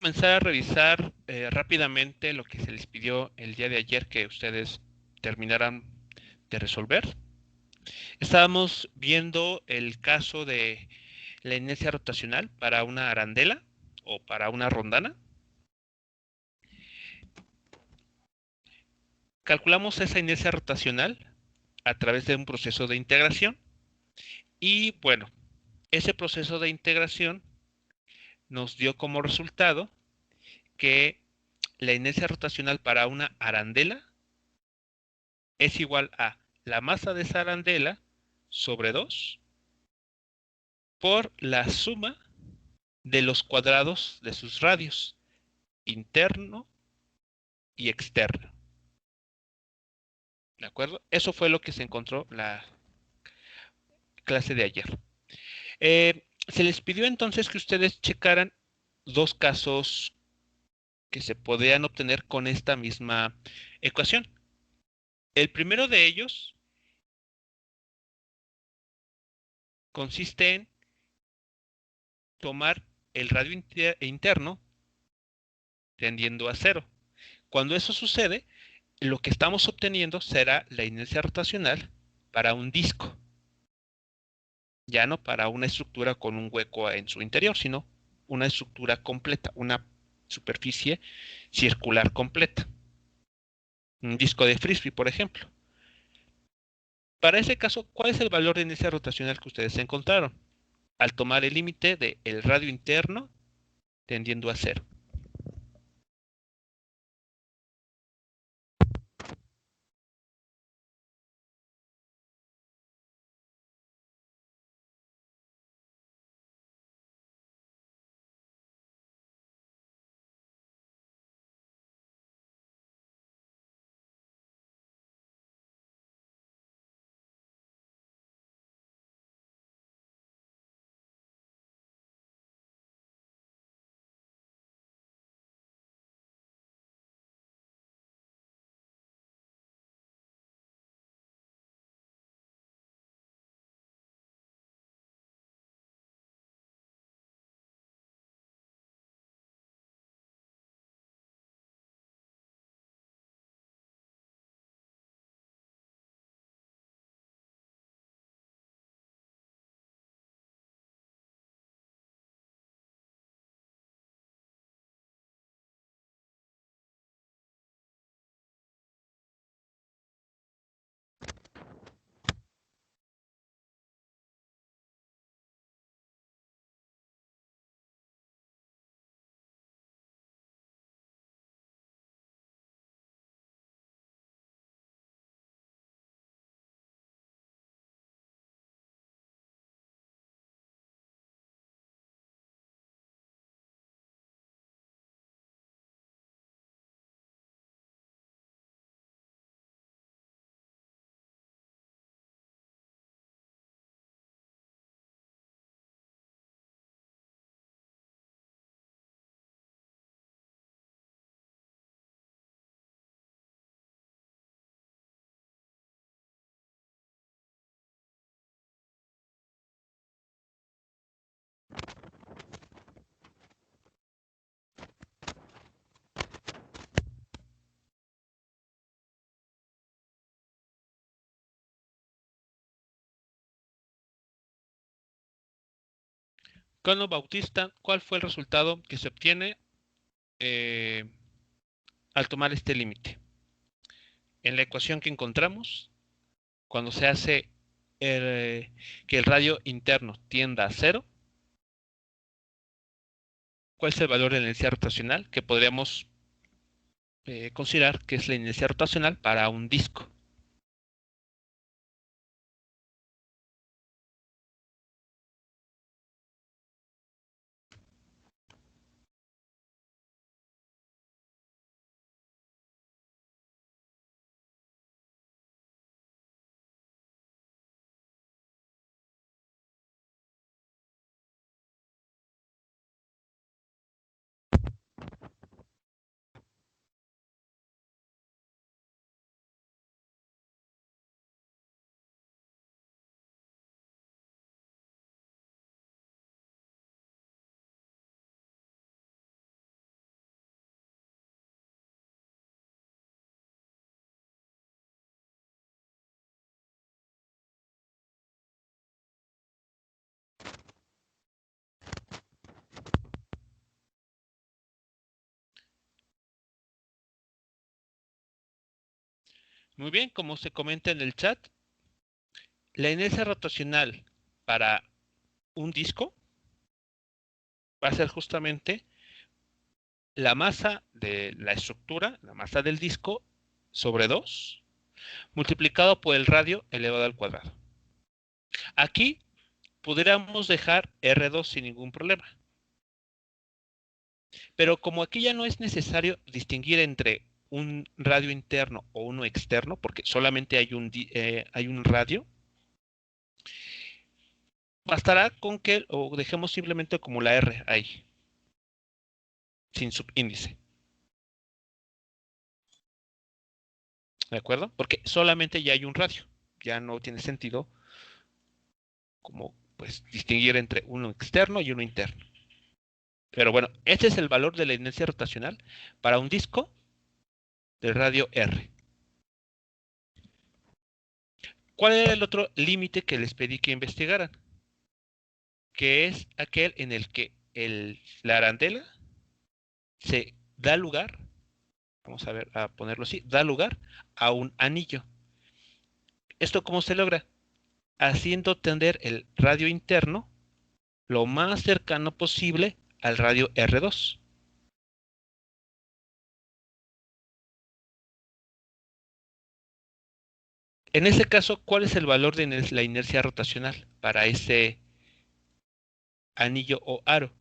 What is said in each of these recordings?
comenzar a revisar rápidamente lo que se les pidió el día de ayer que ustedes terminaran de resolver. Estábamos viendo el caso de la inercia rotacional para una arandela o para una rondana. Calculamos esa inercia rotacional a través de un proceso de integración y bueno, ese proceso de integración nos dio como resultado que la inercia rotacional para una arandela es igual a la masa de esa arandela sobre 2 por la suma de los cuadrados de sus radios, interno y externo. ¿De acuerdo? Eso fue lo que se encontró la clase de ayer. Se les pidió entonces que ustedes checaran dos casos que se podrían obtener con esta misma ecuación. El primero de ellos consiste en tomar el radio interno tendiendo a cero. Cuando eso sucede, lo que estamos obteniendo será la inercia rotacional para un disco, ya no para una estructura con un hueco en su interior, sino una estructura completa, una superficie circular completa. Un disco de frisbee, por ejemplo. Para ese caso, ¿cuál es el valor de inercia rotacional que ustedes encontraron? Al tomar el límite del radio interno tendiendo a cero. Cano Bautista, ¿cuál fue el resultado que se obtiene eh, al tomar este límite? En la ecuación que encontramos, cuando se hace que el radio interno tienda a cero, ¿cuál es el valor de la inercia rotacional que podríamos considerar que es la inercia rotacional para un disco? Muy bien, como se comenta en el chat, la inercia rotacional para un disco va a ser justamente la masa de la estructura, la masa del disco, sobre 2, multiplicado por el radio elevado al cuadrado. Aquí podríamos dejar R2 sin ningún problema. Pero como aquí ya no es necesario distinguir entre un radio interno o uno externo, porque solamente hay un radio, bastará con que o dejemos simplemente como la R ahí, sin subíndice. ¿De acuerdo? Porque solamente ya hay un radio. Ya no tiene sentido como pues distinguir entre uno externo y uno interno. Pero bueno, este es el valor de la inercia rotacional para un disco de radio R. ¿Cuál era el otro límite que les pedí que investigaran? Que es aquel en el que la arandela se da lugar, vamos a ver, a ponerlo así, da lugar a un anillo. ¿Esto cómo se logra? Haciendo tender el radio interno lo más cercano posible al radio R2. En ese caso, ¿cuál es el valor de la inercia rotacional para ese anillo o aro?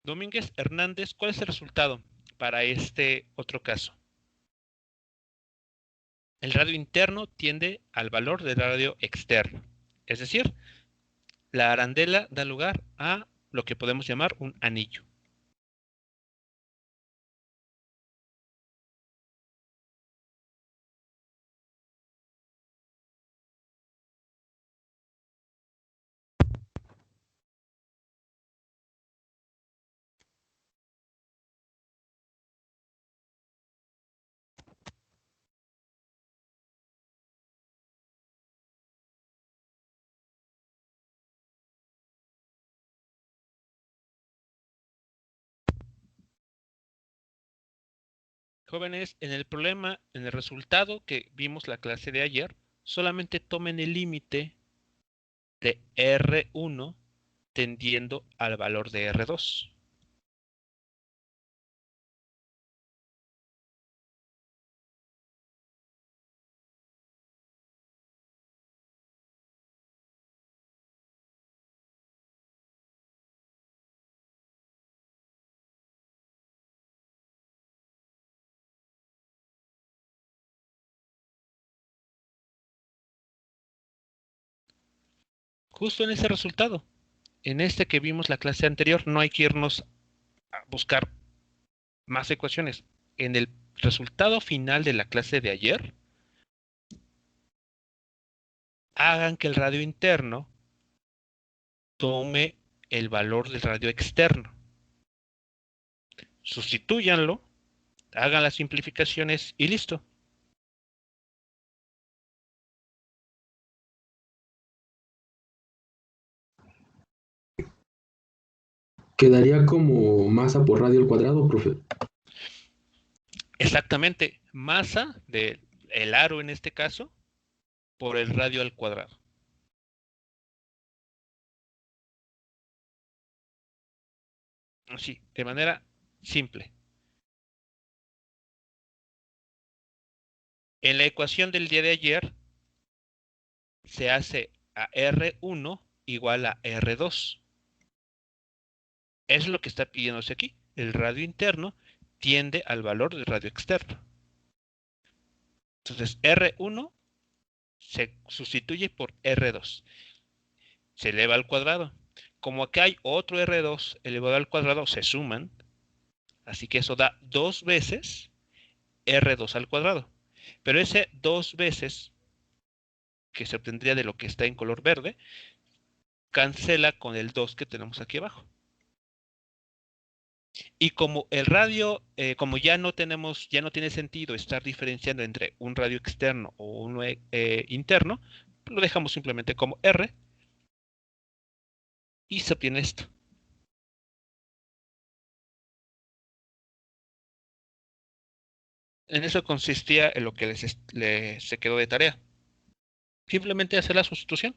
Domínguez Hernández, ¿cuál es el resultado para este otro caso? El radio interno tiende al valor del radio externo. Es decir, la arandela da lugar a lo que podemos llamar un anillo. Jóvenes, en el problema, en el resultado que vimos la clase de ayer, solamente tomen el límite de R1 tendiendo al valor de R2. Justo en ese resultado. En este que vimos la clase anterior, no hay que irnos a buscar más ecuaciones. En el resultado final de la clase de ayer, hagan que el radio interno tome el valor del radio externo. Sustitúyanlo, hagan las simplificaciones y listo. Quedaría como masa por radio al cuadrado, profe. Exactamente, masa del aro en este caso por el radio al cuadrado. Así, de manera simple. En la ecuación del día de ayer se hace a R1 igual a R2. Es lo que está pidiéndose aquí. El radio interno tiende al valor del radio externo. Entonces, R1 se sustituye por R2. Se eleva al cuadrado. Como acá hay otro R2 elevado al cuadrado, se suman. Así que eso da 2 veces R2 al cuadrado. Pero ese 2 veces que se obtendría de lo que está en color verde, cancela con el 2 que tenemos aquí abajo. Y como el radio, como ya no tiene sentido estar diferenciando entre un radio externo o uno interno, lo dejamos simplemente como R y se obtiene esto. En eso consistía en lo que se quedó de tarea. Simplemente hacer la sustitución.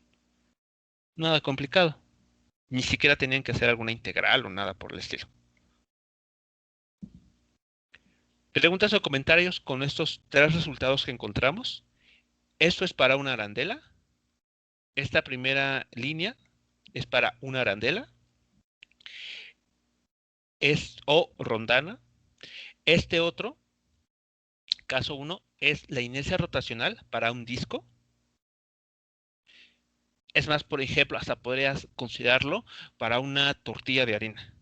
Nada complicado. Ni siquiera tenían que hacer alguna integral o nada por el estilo. Preguntas o comentarios con estos 3 resultados que encontramos. Esto es para una arandela. Esta primera línea es para una arandela. O rondana. Este otro, caso 1, es la inercia rotacional para un disco. Es más, por ejemplo, hasta podrías considerarlo para una tortilla de harina.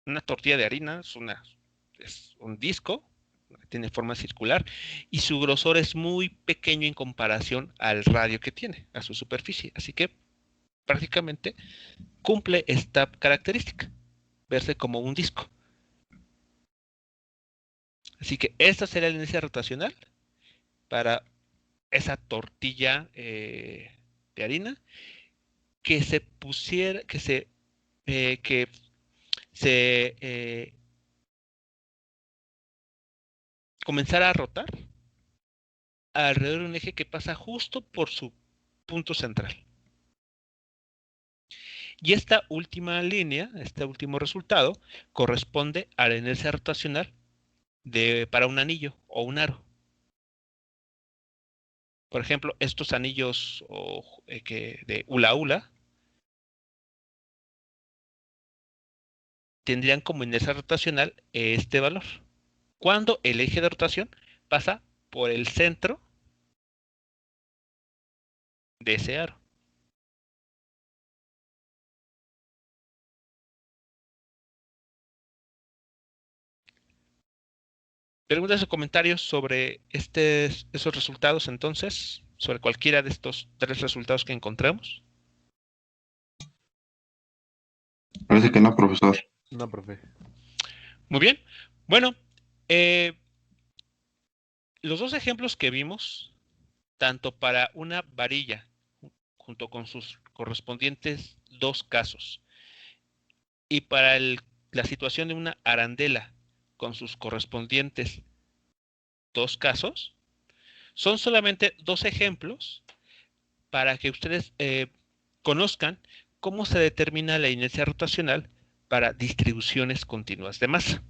Una tortilla de harina es un disco, tiene forma circular, y su grosor es muy pequeño en comparación al radio que tiene, a su superficie. Así que prácticamente cumple esta característica, verse como un disco. Así que esta sería la inercia rotacional para esa tortilla de harina que se pusiera, que se comenzara a rotar alrededor de un eje que pasa justo por su punto central. Y esta última línea, este último resultado, corresponde a la inercia rotacional para un anillo o un aro. Por ejemplo, estos anillos de hula hula tendrían como inercia rotacional este valor. Cuando el eje de rotación pasa por el centro de ese aro. Preguntas o comentarios sobre esos resultados entonces, sobre cualquiera de estos 3 resultados que encontramos. Parece que no, profesor. No, profe. Muy bien. Bueno, los 2 ejemplos que vimos, tanto para una varilla, junto con sus correspondientes 2 casos, y para la situación de una arandela, con sus correspondientes 2 casos, son solamente 2 ejemplos para que ustedes conozcan cómo se determina la inercia rotacional para distribuciones continuas de masa.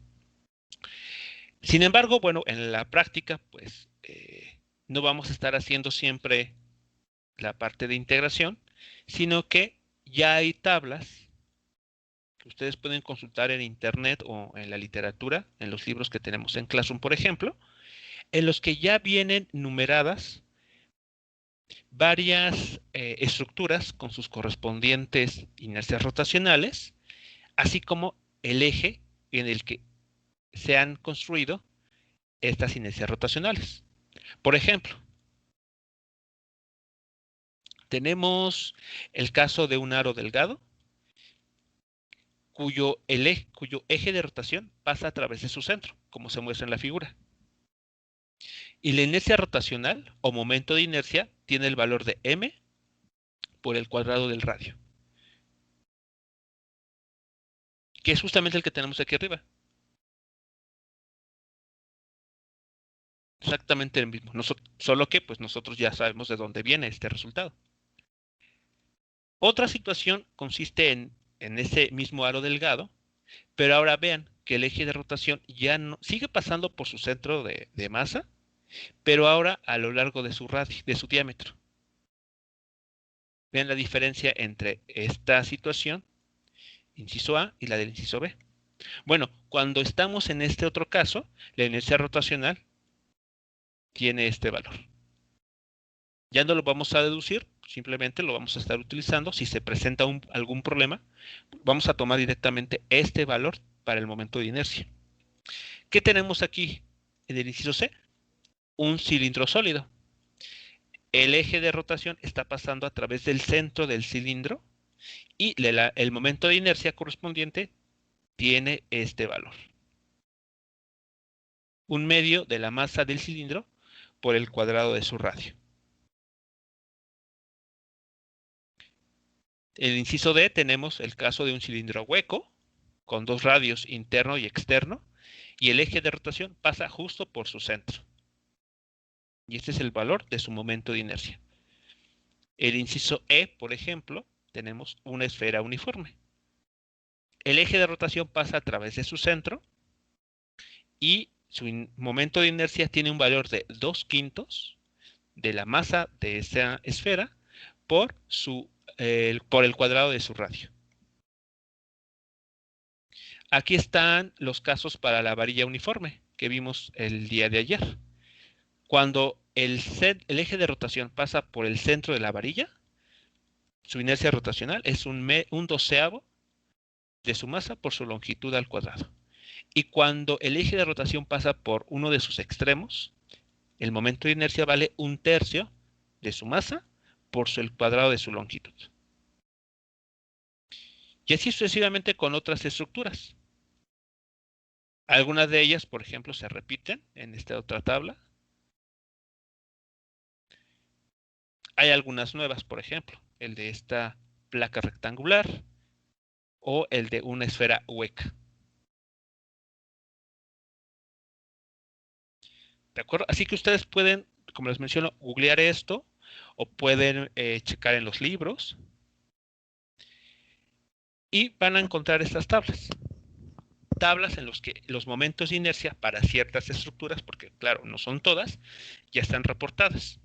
Sin embargo, bueno, en la práctica, pues no vamos a estar haciendo siempre la parte de integración, sino que ya hay tablas que ustedes pueden consultar en internet o en la literatura, en los libros que tenemos en Classroom, por ejemplo, en los que ya vienen numeradas varias estructuras con sus correspondientes inercias rotacionales, así como el eje en el que se han construido estas inercias rotacionales. Por ejemplo, tenemos el caso de un aro delgado cuyo eje de rotación pasa a través de su centro, como se muestra en la figura. Y la inercia rotacional o momento de inercia tiene el valor de m por el cuadrado del radio, que es justamente el que tenemos aquí arriba. Exactamente el mismo, solo que pues nosotros ya sabemos de dónde viene este resultado. Otra situación consiste en ese mismo aro delgado, pero ahora vean que el eje de rotación ya no sigue pasando por su centro de masa, pero ahora a lo largo de su radio, de su diámetro. Vean la diferencia entre esta situación, inciso A, y la del inciso B. Bueno, cuando estamos en este otro caso, la inercia rotacional tiene este valor. Ya no lo vamos a deducir, simplemente lo vamos a estar utilizando. Si se presenta algún problema, vamos a tomar directamente este valor para el momento de inercia. ¿Qué tenemos aquí en el inciso C? Un cilindro sólido. El eje de rotación está pasando a través del centro del cilindro y el momento de inercia correspondiente tiene este valor. 1/2 de la masa del cilindro por el cuadrado de su radio. En el inciso D tenemos el caso de un cilindro hueco con dos radios interno y externo y el eje de rotación pasa justo por su centro. Y este es el valor de su momento de inercia. El inciso E, por ejemplo, tenemos una esfera uniforme. El eje de rotación pasa a través de su centro y su momento de inercia tiene un valor de 2/5 de la masa de esa esfera por el cuadrado de su radio. Aquí están los casos para la varilla uniforme que vimos el día de ayer. Cuando el eje de rotación pasa por el centro de la varilla, su inercia rotacional es un 1/12 de su masa por su longitud al cuadrado. Y cuando el eje de rotación pasa por uno de sus extremos, el momento de inercia vale 1/3 de su masa por el cuadrado de su longitud. Y así sucesivamente con otras estructuras. Algunas de ellas, por ejemplo, se repiten en esta otra tabla. Hay algunas nuevas, por ejemplo, el de esta placa rectangular o el de una esfera hueca. ¿De acuerdo? Así que ustedes pueden, como les menciono, googlear esto o pueden checar en los libros y van a encontrar estas tablas. Tablas en los que los momentos de inercia para ciertas estructuras, porque claro, no son todas, ya están reportadas.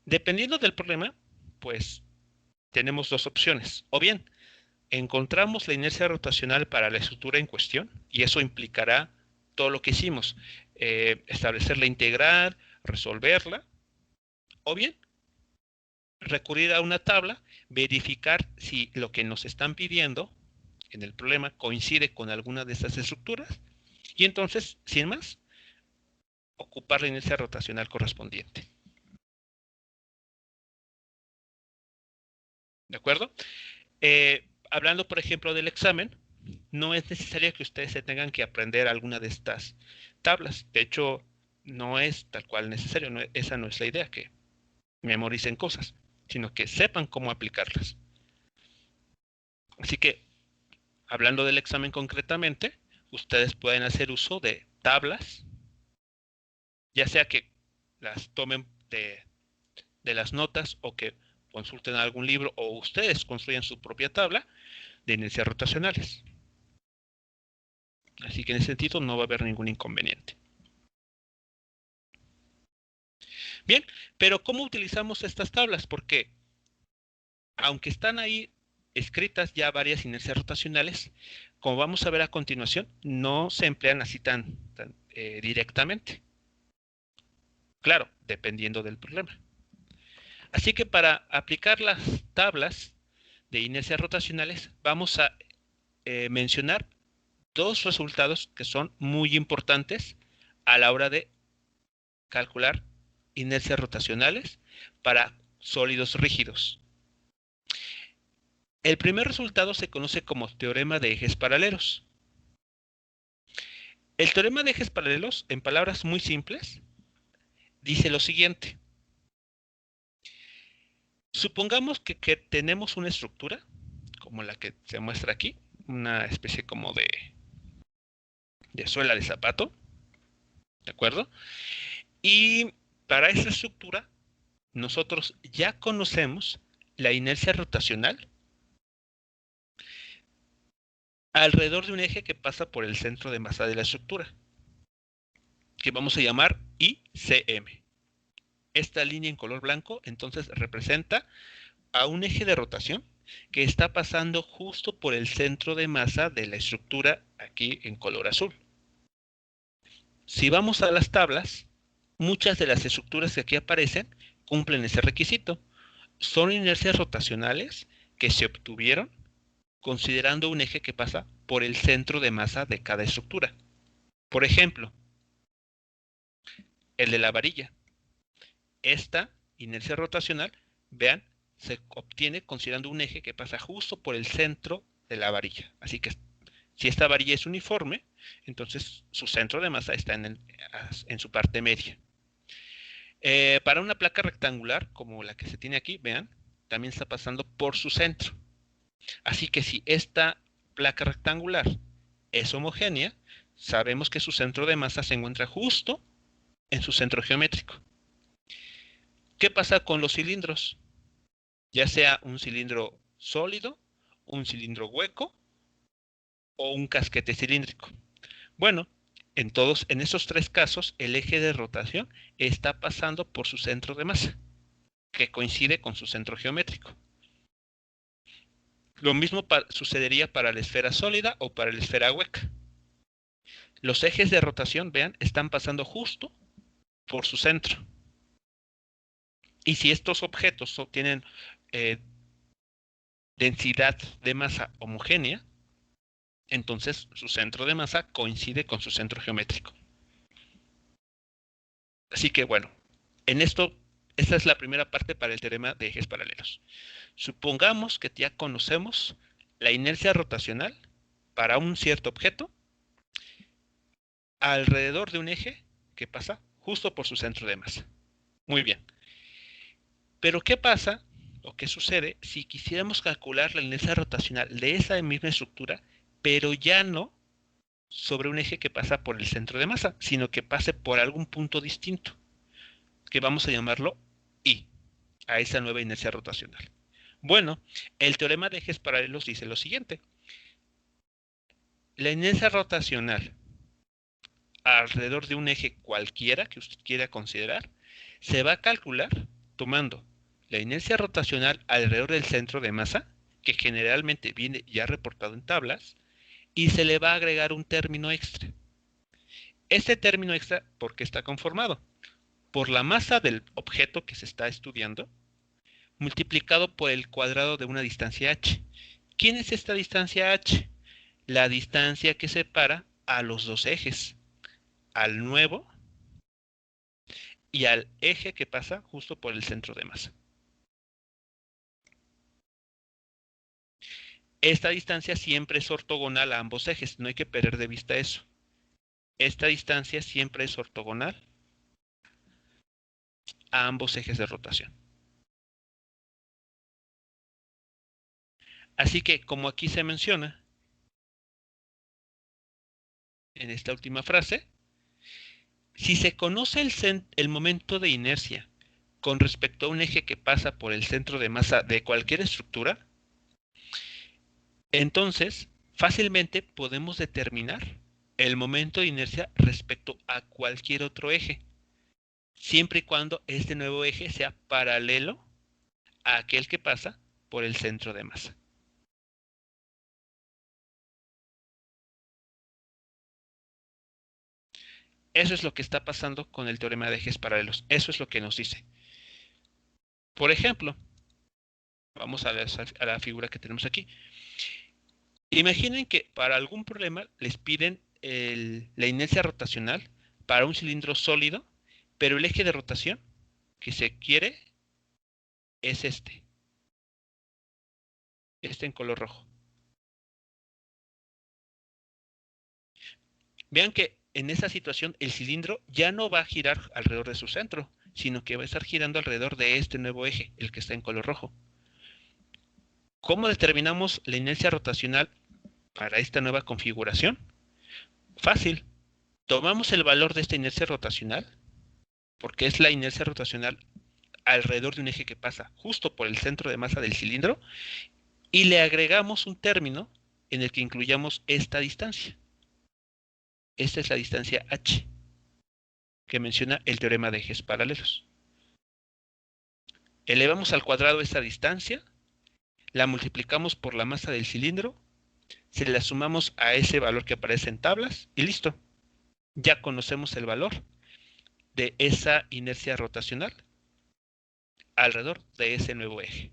Dependiendo del problema, pues tenemos dos opciones. O bien, encontramos la inercia rotacional para la estructura en cuestión y eso implicará todo lo que hicimos, establecer la integral, resolverla, o bien recurrir a una tabla, verificar si lo que nos están pidiendo en el problema coincide con alguna de estas estructuras y entonces, sin más, ocupar la inercia rotacional correspondiente. ¿De acuerdo? Hablando, por ejemplo, del examen, no es necesario que ustedes se tengan que aprender alguna de estas tablas. De hecho, no es tal cual necesario. Esa no es la idea, que memoricen cosas, sino que sepan cómo aplicarlas. Así que, hablando del examen concretamente, ustedes pueden hacer uso de tablas, ya sea que las tomen de las notas o que consulten algún libro o ustedes construyan su propia tabla de inercias rotacionales. Así que en ese sentido no va a haber ningún inconveniente. Bien, pero ¿cómo utilizamos estas tablas? Porque aunque están ahí escritas ya varias inercias rotacionales, como vamos a ver a continuación, no se emplean así tan directamente. Claro, dependiendo del problema. Así que para aplicar las tablas de inercias rotacionales vamos a mencionar dos resultados que son muy importantes a la hora de calcular inercias rotacionales para sólidos rígidos. El primer resultado se conoce como teorema de ejes paralelos. El teorema de ejes paralelos, en palabras muy simples, dice lo siguiente. Supongamos que tenemos una estructura, como la que se muestra aquí, una especie como de suela de zapato, ¿de acuerdo? Y para esa estructura, nosotros ya conocemos la inercia rotacional alrededor de un eje que pasa por el centro de masa de la estructura, que vamos a llamar ICM. Esta línea en color blanco entonces representa a un eje de rotación que está pasando justo por el centro de masa de la estructura aquí en color azul. Si vamos a las tablas, muchas de las estructuras que aquí aparecen cumplen ese requisito. Son inercias rotacionales que se obtuvieron considerando un eje que pasa por el centro de masa de cada estructura. Por ejemplo, el de la varilla. Esta inercia rotacional, vean, se obtiene considerando un eje que pasa justo por el centro de la varilla. Así que si esta varilla es uniforme, entonces su centro de masa está en su parte media. Para una placa rectangular, como la que se tiene aquí, vean, también está pasando por su centro. Así que si esta placa rectangular es homogénea, sabemos que su centro de masa se encuentra justo en su centro geométrico. ¿Qué pasa con los cilindros? Ya sea un cilindro sólido, un cilindro hueco o un casquete cilíndrico. Bueno, en esos tres casos, el eje de rotación está pasando por su centro de masa, que coincide con su centro geométrico. Lo mismo sucedería para la esfera sólida o para la esfera hueca. Los ejes de rotación, vean, están pasando justo por su centro. Y si estos objetos tienen densidad de masa homogénea, entonces su centro de masa coincide con su centro geométrico. Así que bueno, esta es la primera parte para el teorema de ejes paralelos. Supongamos que ya conocemos la inercia rotacional para un cierto objeto alrededor de un eje que pasa justo por su centro de masa. Muy bien. Pero ¿qué pasa o qué sucede si quisiéramos calcular la inercia rotacional de esa misma estructura, pero ya no sobre un eje que pasa por el centro de masa, sino que pase por algún punto distinto, que vamos a llamarlo I, a esa nueva inercia rotacional? Bueno, el teorema de ejes paralelos dice lo siguiente. La inercia rotacional alrededor de un eje cualquiera que usted quiera considerar se va a calcular tomando la inercia rotacional alrededor del centro de masa, que generalmente viene ya reportado en tablas, y se le va a agregar un término extra. Este término extra, ¿por qué está conformado? Por la masa del objeto que se está estudiando, multiplicado por el cuadrado de una distancia h. ¿Quién es esta distancia h? La distancia que separa a los dos ejes, al nuevo y al eje que pasa justo por el centro de masa. Esta distancia siempre es ortogonal a ambos ejes, no hay que perder de vista eso. Esta distancia siempre es ortogonal a ambos ejes de rotación. Así que, como aquí se menciona, en esta última frase, si se conoce el momento de inercia con respecto a un eje que pasa por el centro de masa de cualquier estructura, entonces fácilmente podemos determinar el momento de inercia respecto a cualquier otro eje, siempre y cuando este nuevo eje sea paralelo a aquel que pasa por el centro de masa. Eso es lo que está pasando con el teorema de ejes paralelos. Eso es lo que nos dice. Por ejemplo, vamos a la figura que tenemos aquí. Imaginen que para algún problema les piden la inercia rotacional para un cilindro sólido, pero el eje de rotación que se quiere es este en color rojo. Vean que en esa situación el cilindro ya no va a girar alrededor de su centro, sino que va a estar girando alrededor de este nuevo eje, el que está en color rojo. ¿Cómo determinamos la inercia rotacional para esta nueva configuración? Fácil. Tomamos el valor de esta inercia rotacional, porque es la inercia rotacional alrededor de un eje que pasa justo por el centro de masa del cilindro, y le agregamos un término en el que incluyamos esta distancia. Esta es la distancia h, que menciona el teorema de ejes paralelos. Elevamos al cuadrado esta distancia, la multiplicamos por la masa del cilindro, se la sumamos a ese valor que aparece en tablas y listo. Ya conocemos el valor de esa inercia rotacional alrededor de ese nuevo eje.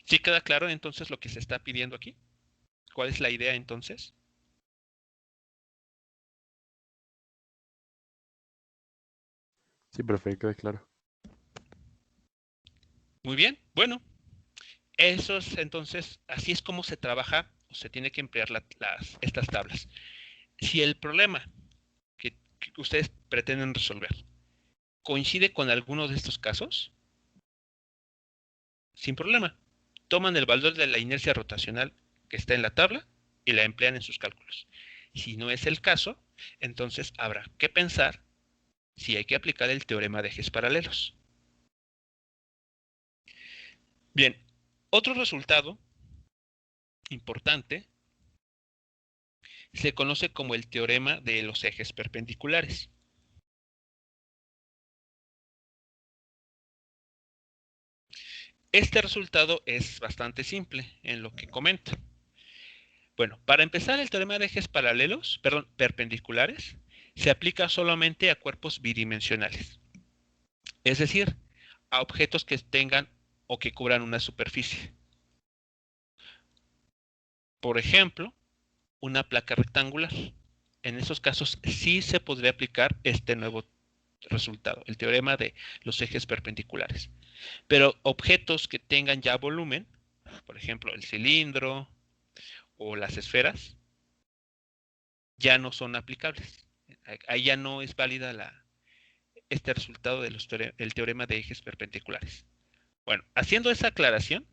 ¿Sí queda claro entonces lo que se está pidiendo aquí? ¿Cuál es la idea entonces? Sí, perfecto, es claro. Muy bien, bueno, eso es entonces, así es como se trabaja o se tiene que emplear estas tablas. Si el problema que ustedes pretenden resolver coincide con alguno de estos casos, sin problema, toman el valor de la inercia rotacional que está en la tabla y la emplean en sus cálculos. Si no es el caso, entonces habrá que pensar si hay que aplicar el teorema de ejes paralelos. Bien, otro resultado importante se conoce como el teorema de los ejes perpendiculares. Este resultado es bastante simple en lo que comenta. Bueno, para empezar, el teorema de ejes perpendiculares se aplica solamente a cuerpos bidimensionales, es decir, a objetos que tengan o que cubran una superficie. Por ejemplo, una placa rectangular. En esos casos sí se podría aplicar este nuevo resultado, el teorema de los ejes perpendiculares. Pero objetos que tengan ya volumen, por ejemplo, el cilindro o las esferas, ya no son aplicables. Ahí ya no es válida este resultado del teorema de ejes perpendiculares. Bueno, haciendo esa aclaración,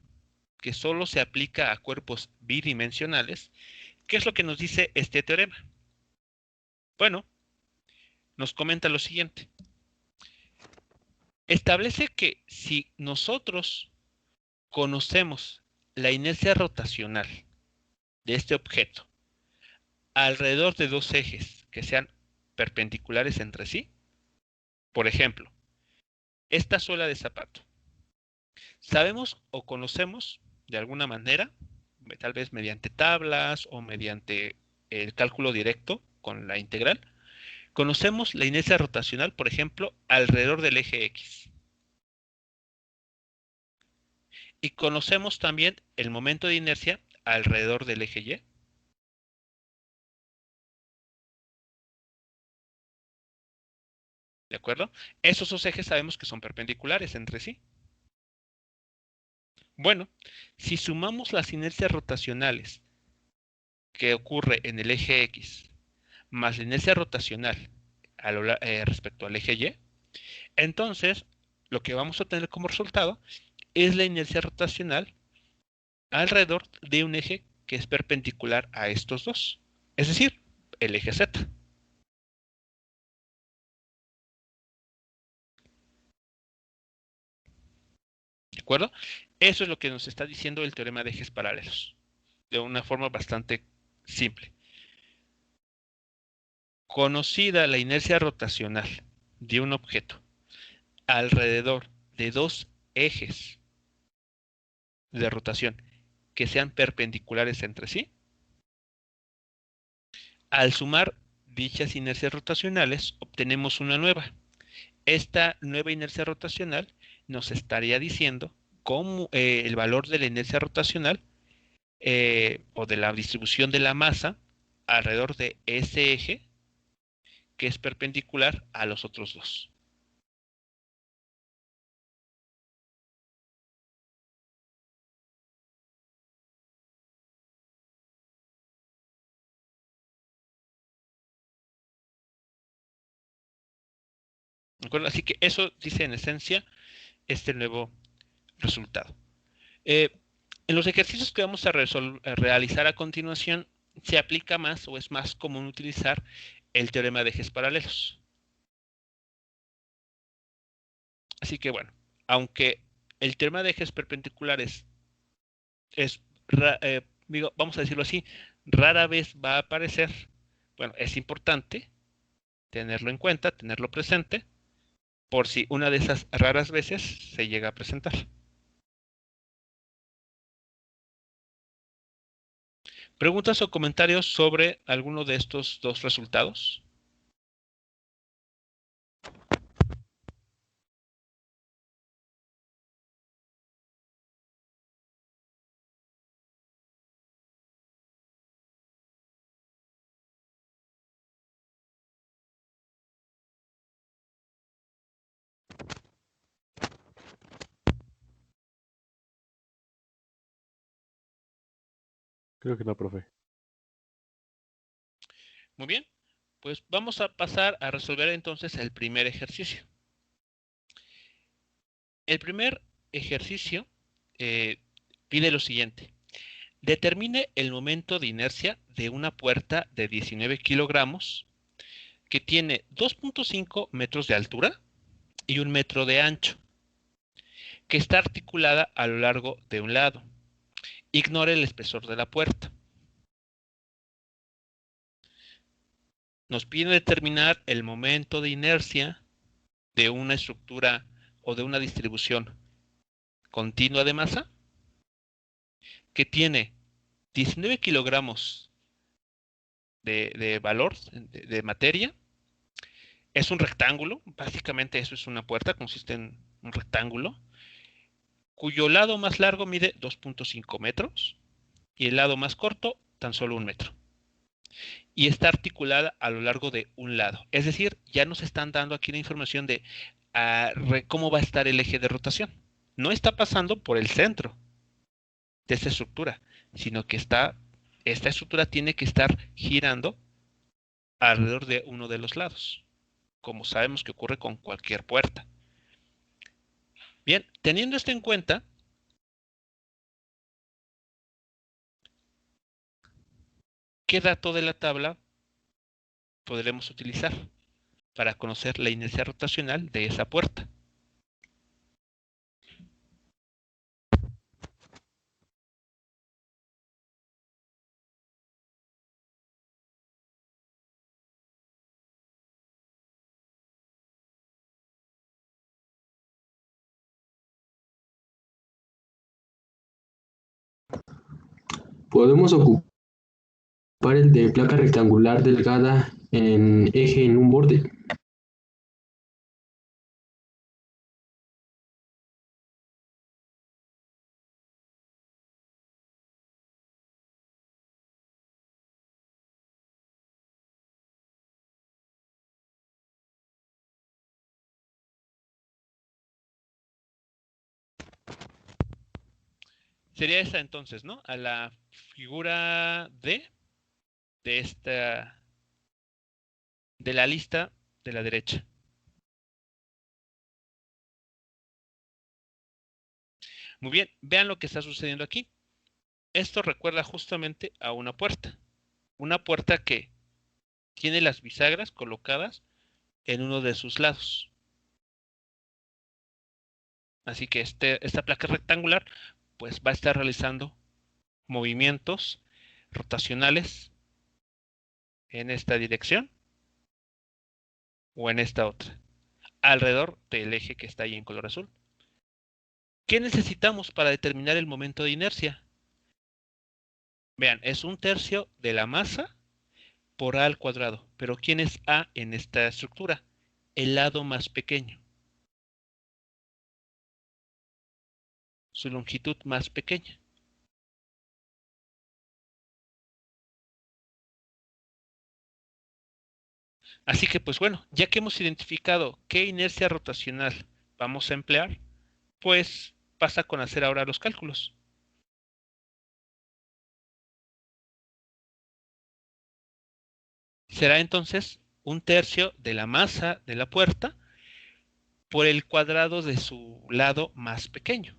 que solo se aplica a cuerpos bidimensionales, ¿qué es lo que nos dice este teorema? Bueno, nos comenta lo siguiente. Establece que si nosotros conocemos la inercia rotacional de este objeto alrededor de dos ejes que sean perpendiculares entre sí, por ejemplo, esta suela de zapato, sabemos o conocemos de alguna manera, tal vez mediante tablas o mediante el cálculo directo con la integral, conocemos la inercia rotacional, por ejemplo, alrededor del eje X. Y conocemos también el momento de inercia alrededor del eje Y. ¿De acuerdo? Esos dos ejes sabemos que son perpendiculares entre sí. Bueno, si sumamos las inercias rotacionales que ocurre en el eje X más la inercia rotacional respecto al eje Y, entonces lo que vamos a tener como resultado es la inercia rotacional alrededor de un eje que es perpendicular a estos dos, es decir, el eje Z. ¿De acuerdo? Eso es lo que nos está diciendo el teorema de ejes paralelos, de una forma bastante simple. Conocida la inercia rotacional de un objeto alrededor de dos ejes de rotación que sean perpendiculares entre sí, al sumar dichas inercias rotacionales, obtenemos una nueva. Esta nueva inercia rotacional nos estaría diciendo cómo el valor de la inercia rotacional o de la distribución de la masa alrededor de ese eje que es perpendicular a los otros dos. ¿De acuerdo? Así que eso dice en esencia este nuevo resultado. En los ejercicios que vamos a realizar a continuación, se aplica más o es más común utilizar el teorema de ejes paralelos. Así que bueno, aunque el teorema de ejes perpendiculares vamos a decirlo así, rara vez va a aparecer, bueno, es importante tenerlo en cuenta, tenerlo presente, por si una de esas raras veces se llega a presentar. ¿Preguntas o comentarios sobre alguno de estos dos resultados? Creo que no, profe. Muy bien, pues vamos a pasar a resolver entonces el primer ejercicio. El primer ejercicio pide lo siguiente. Determine el momento de inercia de una puerta de 19 kilogramos que tiene 2.5 metros de altura y 1 metro de ancho, que está articulada a lo largo de un lado. Ignore el espesor de la puerta. Nos pide determinar el momento de inercia de una estructura o de una distribución continua de masa que tiene 19 kilogramos de valor de materia. Es un rectángulo, básicamente eso es una puerta, consiste en un rectángulo, cuyo lado más largo mide 2.5 metros y el lado más corto tan solo 1 metro. Y está articulada a lo largo de un lado. Es decir, ya nos están dando aquí la información de cómo va a estar el eje de rotación. No está pasando por el centro de esta estructura, sino que esta estructura tiene que estar girando alrededor de uno de los lados, como sabemos que ocurre con cualquier puerta. Bien, teniendo esto en cuenta, ¿qué dato de la tabla podremos utilizar para conocer la inercia rotacional de esa puerta? Podemos ocupar el de placa rectangular delgada en eje en un borde. Sería esa entonces, ¿no? A la figura de esta, de la lista de la derecha. Muy bien, vean lo que está sucediendo aquí. Esto recuerda justamente a una puerta. Una puerta que tiene las bisagras colocadas en uno de sus lados. Así que esta placa rectangular pues va a estar realizando movimientos rotacionales en esta dirección o en esta otra, alrededor del eje que está ahí en color azul. ¿Qué necesitamos para determinar el momento de inercia? Vean, es 1/3 de la masa por a al cuadrado. Pero ¿quién es a en esta estructura? El lado más pequeño. Su longitud más pequeña. Así que, pues bueno, ya que hemos identificado qué inercia rotacional vamos a emplear, pues pasa con hacer ahora los cálculos. Será entonces 1/3 de la masa de la puerta por el cuadrado de su lado más pequeño.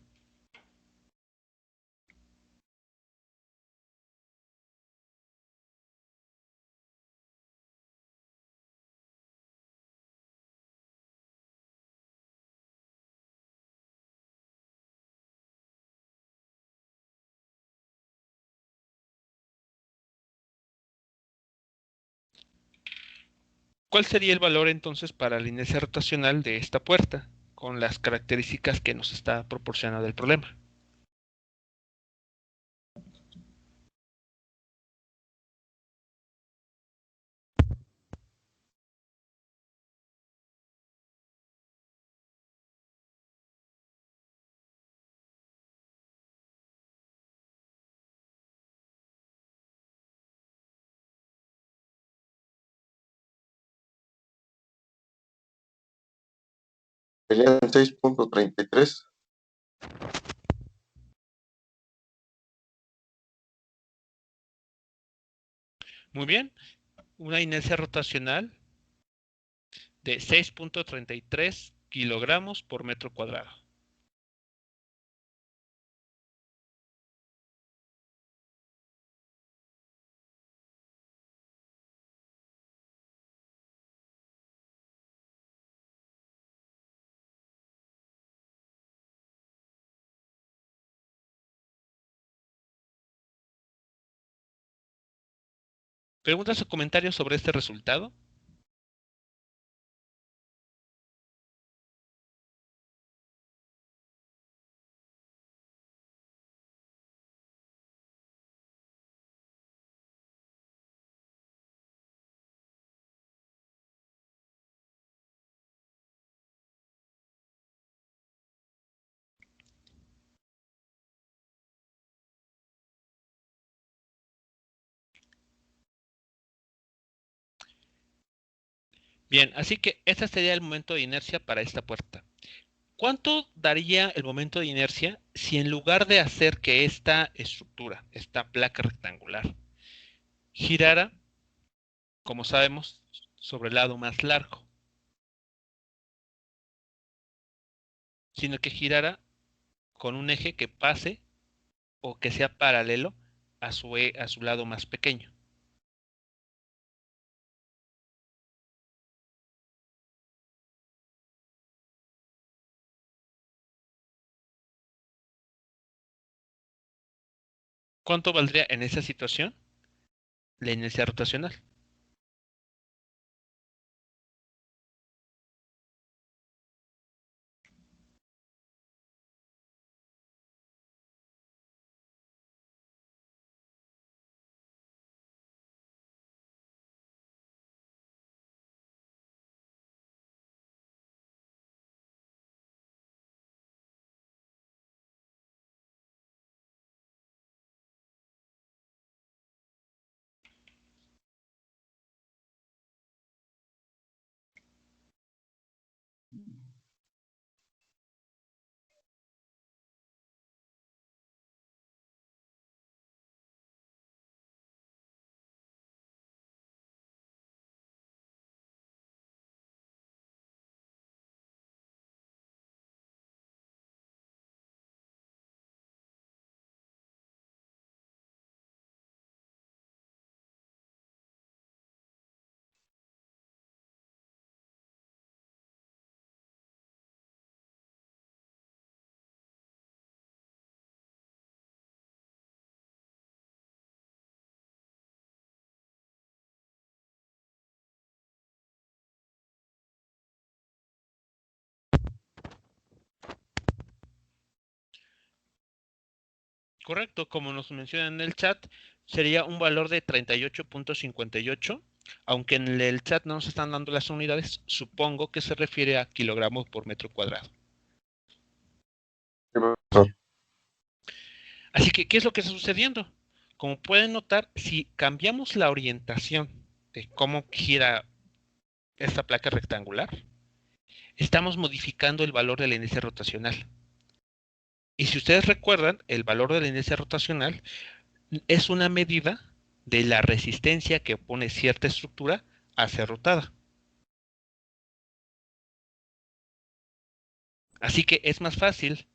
¿Cuál sería el valor entonces para la inercia rotacional de esta puerta con las características que nos está proporcionando el problema? Serían 6.33. Muy bien, una inercia rotacional de 6.33 kilogramos por metro cuadrado. ¿Preguntas o comentarios sobre este resultado? Bien, así que este sería el momento de inercia para esta puerta. ¿Cuánto daría el momento de inercia si en lugar de hacer que esta estructura, esta placa rectangular, girara, como sabemos, sobre el lado más largo, sino que girara con un eje que pase o que sea paralelo a su lado más pequeño? ¿Cuánto valdría en esa situación la inercia rotacional? Correcto, como nos menciona en el chat, sería un valor de 38.58. Aunque en el chat no nos están dando las unidades, supongo que se refiere a kilogramos por metro cuadrado. Así que, ¿qué es lo que está sucediendo? Como pueden notar, si cambiamos la orientación de cómo gira esta placa rectangular, estamos modificando el valor de la inercia rotacional. Y si ustedes recuerdan, el valor de la inercia rotacional es una medida de la resistencia que opone cierta estructura a ser rotada. Así que es más fácil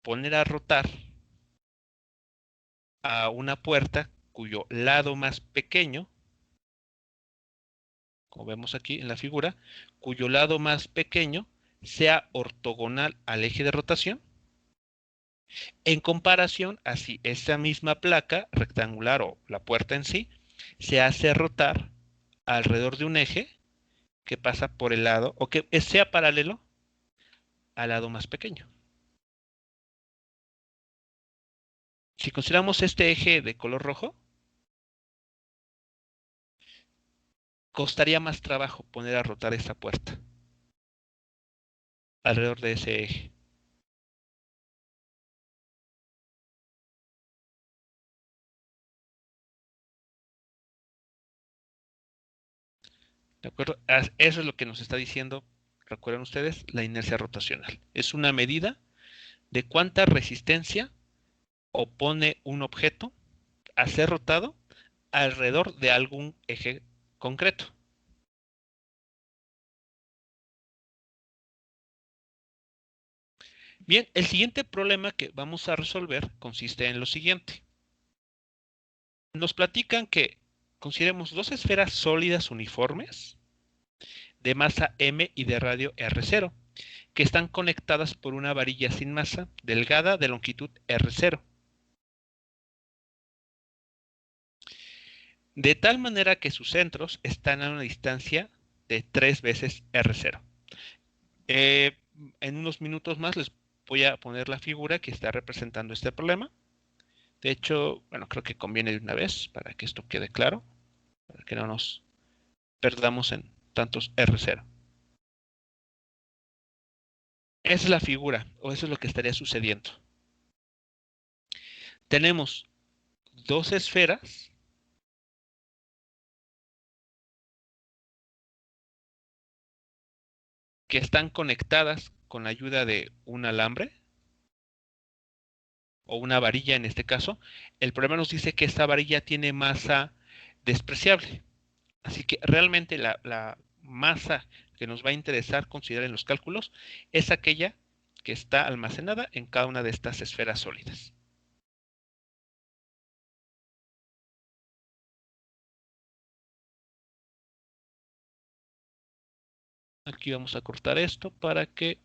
poner a rotar a una puerta cuyo lado más pequeño, como vemos aquí en la figura, cuyo lado más pequeño sea ortogonal al eje de rotación, en comparación a si esa misma placa rectangular o la puerta en sí se hace rotar alrededor de un eje que pasa por el lado o que sea paralelo al lado más pequeño. Si consideramos este eje de color rojo, costaría más trabajo poner a rotar esta puerta alrededor de ese eje. ¿De acuerdo? Eso es lo que nos está diciendo, recuerden ustedes, la inercia rotacional. Es una medida de cuánta resistencia opone un objeto a ser rotado alrededor de algún eje concreto. Bien, el siguiente problema que vamos a resolver consiste en lo siguiente. Nos platican que consideremos dos esferas sólidas uniformes de masa m y de radio r0, que están conectadas por una varilla sin masa delgada de longitud r0. De tal manera que sus centros están a una distancia de 3 veces r0. En unos minutos más les voy a poner la figura que está representando este problema. De hecho, bueno, creo que conviene de una vez para que esto quede claro, para que no nos perdamos en tantos R0. Esa es la figura, o eso es lo que estaría sucediendo. Tenemos dos esferas que están conectadas con la ayuda de un alambre o una varilla en este caso. El problema nos dice que esta varilla tiene masa despreciable. Así que realmente la masa que nos va a interesar considerar en los cálculos es aquella que está almacenada en cada una de estas esferas sólidas. Aquí vamos a cortar esto para que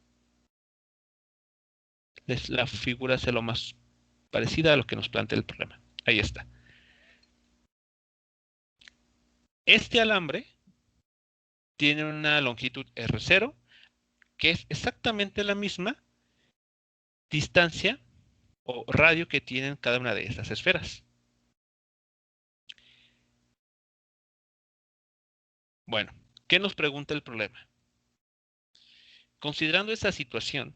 la figura sea lo más parecida a lo que nos plantea el problema. Ahí está. Este alambre tiene una longitud R0, que es exactamente la misma distancia o radio que tienen cada una de estas esferas. Bueno, ¿qué nos pregunta el problema? Considerando esta situación,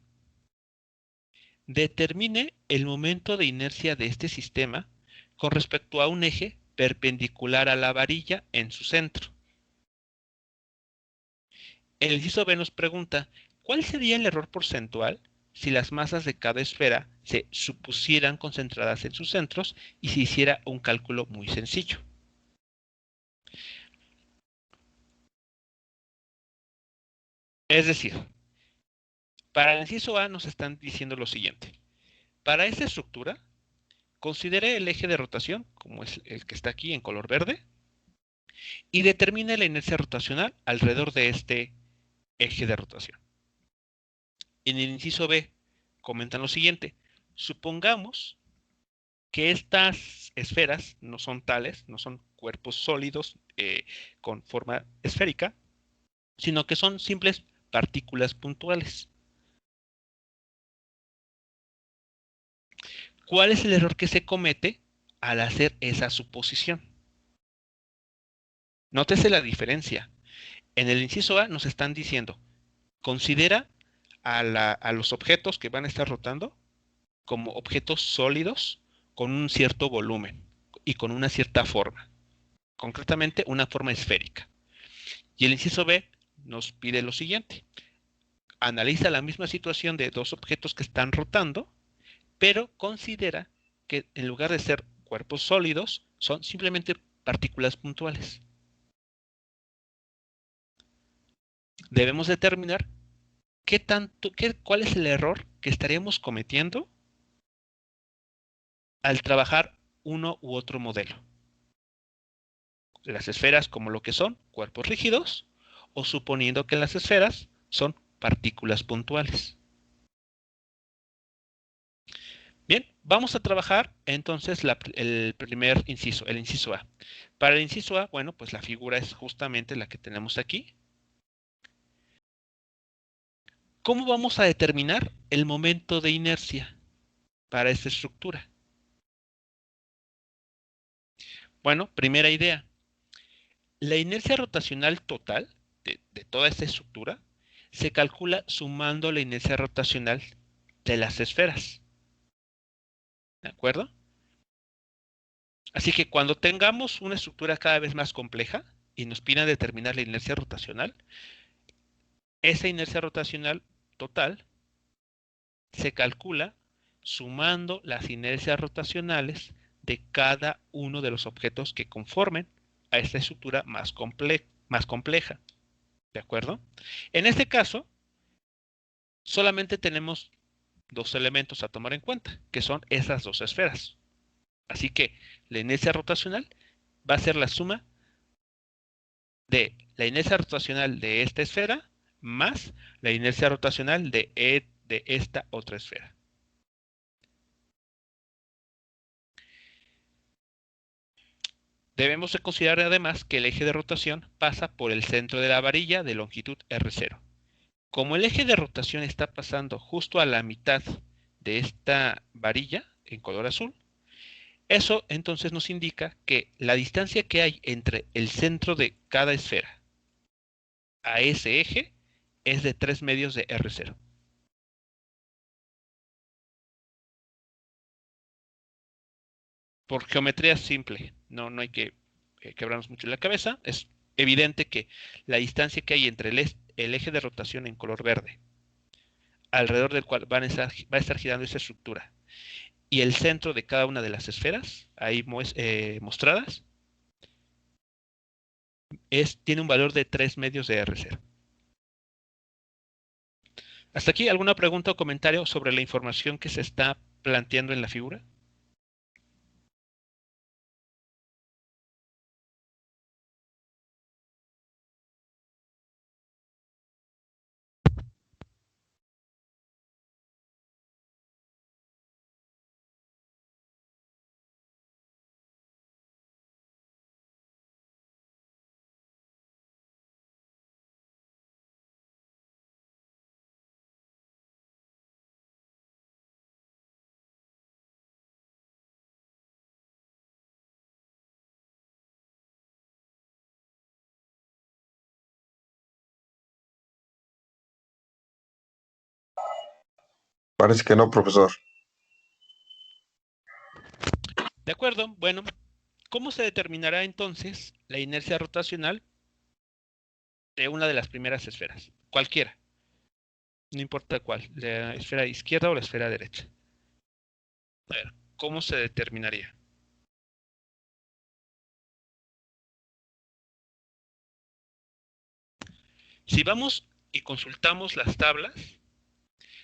determine el momento de inercia de este sistema con respecto a un eje perpendicular a la varilla en su centro. El inciso B nos pregunta, ¿cuál sería el error porcentual si las masas de cada esfera se supusieran concentradas en sus centros y se hiciera un cálculo muy sencillo? Es decir, para el inciso A nos están diciendo lo siguiente. Para esta estructura, considere el eje de rotación, como es el que está aquí en color verde, y determine la inercia rotacional alrededor de este eje de rotación. En el inciso B comentan lo siguiente. Supongamos que estas esferas no son tales, no son cuerpos sólidos con forma esférica, sino que son simples partículas puntuales. ¿Cuál es el error que se comete al hacer esa suposición. Nótese la diferencia. En el inciso A nos están diciendo, considera a los objetos que van a estar rotando como objetos sólidos con un cierto volumen y con una cierta forma, concretamente una forma esférica. Y el inciso B nos pide lo siguiente: analiza la misma situación de dos objetos que están rotando, pero considera que en lugar de ser cuerpos sólidos, son simplemente partículas puntuales. Debemos determinar cuál es el error que estaríamos cometiendo al trabajar uno u otro modelo. Las esferas como lo que son, cuerpos rígidos, o suponiendo que las esferas son partículas puntuales. Bien, vamos a trabajar entonces el primer inciso, el inciso A. Para el inciso A, bueno, pues la figura es justamente la que tenemos aquí. ¿Cómo vamos a determinar el momento de inercia para esta estructura? Bueno, primera idea. La inercia rotacional total de toda esta estructura se calcula sumando la inercia rotacional de las esferas. ¿De acuerdo? Así que cuando tengamos una estructura cada vez más compleja y nos pidan determinar la inercia rotacional, esa inercia rotacional total se calcula sumando las inercias rotacionales de cada uno de los objetos que conformen a esta estructura más compleja. ¿De acuerdo? En este caso, solamente tenemos dos elementos a tomar en cuenta, que son esas dos esferas. Así que la inercia rotacional va a ser la suma de la inercia rotacional de esta esfera más la inercia rotacional de esta otra esfera. Debemos de considerar además que el eje de rotación pasa por el centro de la varilla de longitud R0. Como el eje de rotación está pasando justo a la mitad de esta varilla en color azul, eso entonces nos indica que la distancia que hay entre el centro de cada esfera a ese eje es de 3 medios de R0. Por geometría simple, no hay que quebrarnos mucho la cabeza. Es evidente que la distancia que hay entre el eje de rotación en color verde, alrededor del cual va a estar girando esa estructura, y el centro de cada una de las esferas, ahí mostradas, tiene un valor de 3 medios de R0. ¿Hasta aquí alguna pregunta o comentario sobre la información que se está planteando en la figura? Parece que no, profesor. De acuerdo, bueno, ¿cómo se determinará entonces la inercia rotacional de una de las primeras esferas? Cualquiera, no importa cuál, la esfera izquierda o la esfera derecha. A ver, ¿cómo se determinaría? Si vamos y consultamos las tablas,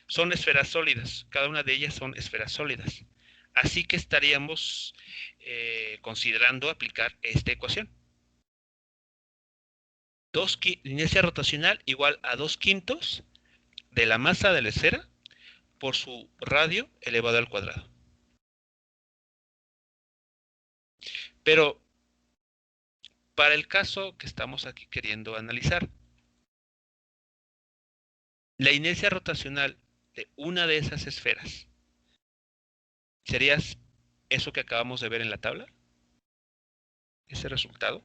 son esferas sólidas, cada una de ellas son esferas sólidas. Así que estaríamos considerando aplicar esta ecuación. Inercia rotacional igual a 2/5 de la masa de la esfera por su radio elevado al cuadrado. Pero para el caso que estamos aquí queriendo analizar, la inercia rotacional de una de esas esferas sería eso que acabamos de ver en la tabla, ese resultado.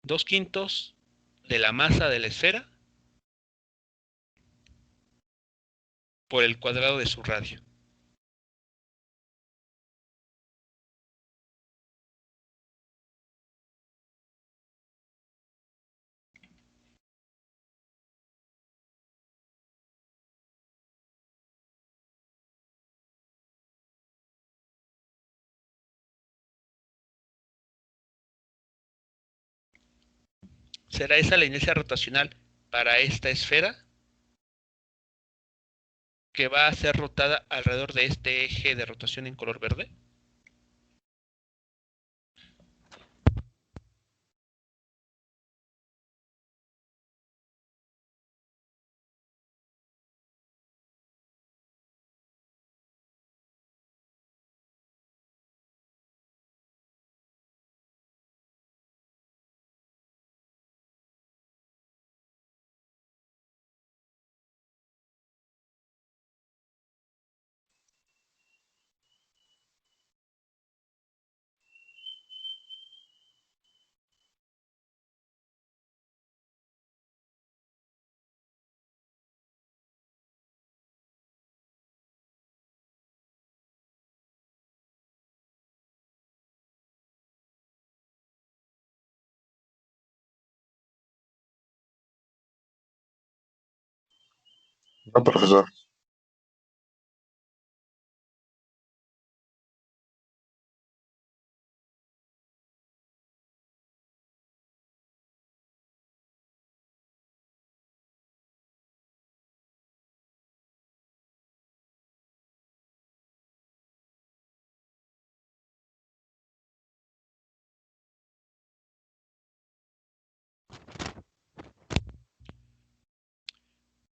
Dos quintos de la masa de la esfera por el cuadrado de su radio. ¿Será esa la inercia rotacional para esta esfera que va a ser rotada alrededor de este eje de rotación en color verde? No, profesor.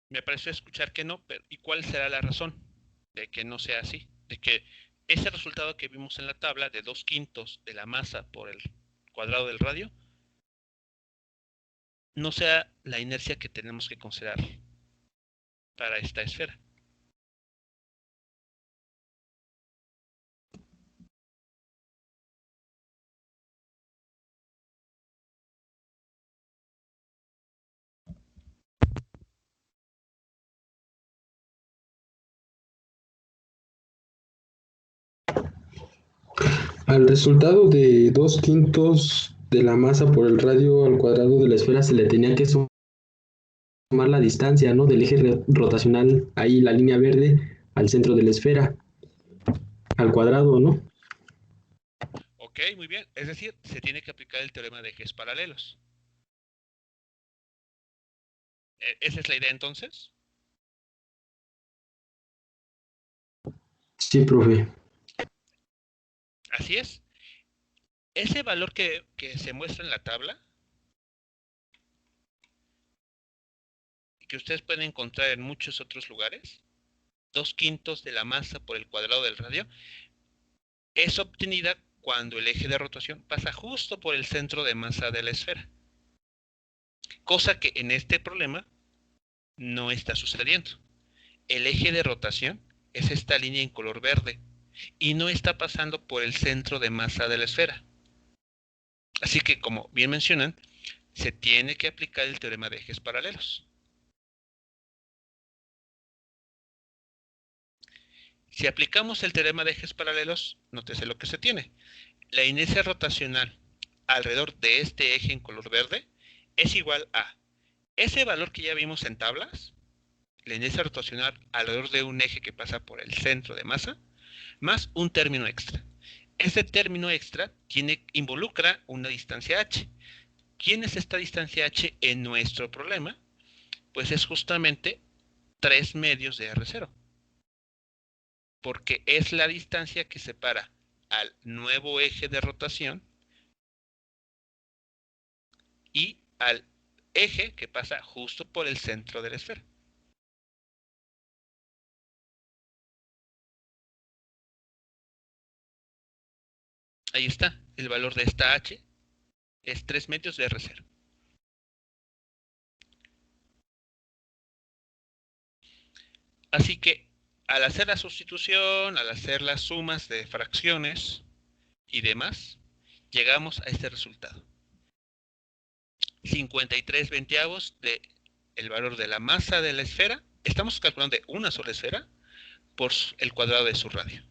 Me pareció escuchar que no, pero ¿y cuál será la razón de que no sea así? De que ese resultado que vimos en la tabla de 2 quintos de la masa por el cuadrado del radio no sea la inercia que tenemos que considerar para esta esfera. Al resultado de 2 quintos de la masa por el radio al cuadrado de la esfera se le tenía que sumar la distancia, ¿no? Del eje rotacional, ahí la línea verde, al centro de la esfera, al cuadrado, ¿no? Ok, muy bien. Es decir, se tiene que aplicar el teorema de ejes paralelos. ¿Esa es la idea entonces? Sí, profe. Así es. Ese valor que se muestra en la tabla, y que ustedes pueden encontrar en muchos otros lugares, 2 quintos de la masa por el cuadrado del radio, es obtenida cuando el eje de rotación pasa justo por el centro de masa de la esfera. Cosa que en este problema no está sucediendo. El eje de rotación es esta línea en color verde y no está pasando por el centro de masa de la esfera. Así que, como bien mencionan, se tiene que aplicar el teorema de ejes paralelos. Si aplicamos el teorema de ejes paralelos, nótese lo que se tiene. La inercia rotacional alrededor de este eje en color verde es igual a ese valor que ya vimos en tablas, la inercia rotacional alrededor de un eje que pasa por el centro de masa, más un término extra. Ese término extra involucra una distancia h. ¿Quién es esta distancia h en nuestro problema? Pues es justamente 3 medios de R0. Porque es la distancia que separa al nuevo eje de rotación y al eje que pasa justo por el centro de la esfera. Ahí está, el valor de esta h es 3 medios de R0. Así que al hacer la sustitución, al hacer las sumas de fracciones y demás, llegamos a este resultado. 53 veinteavos de el valor de la masa de la esfera. Estamos calculando de una sola esfera por el cuadrado de su radio.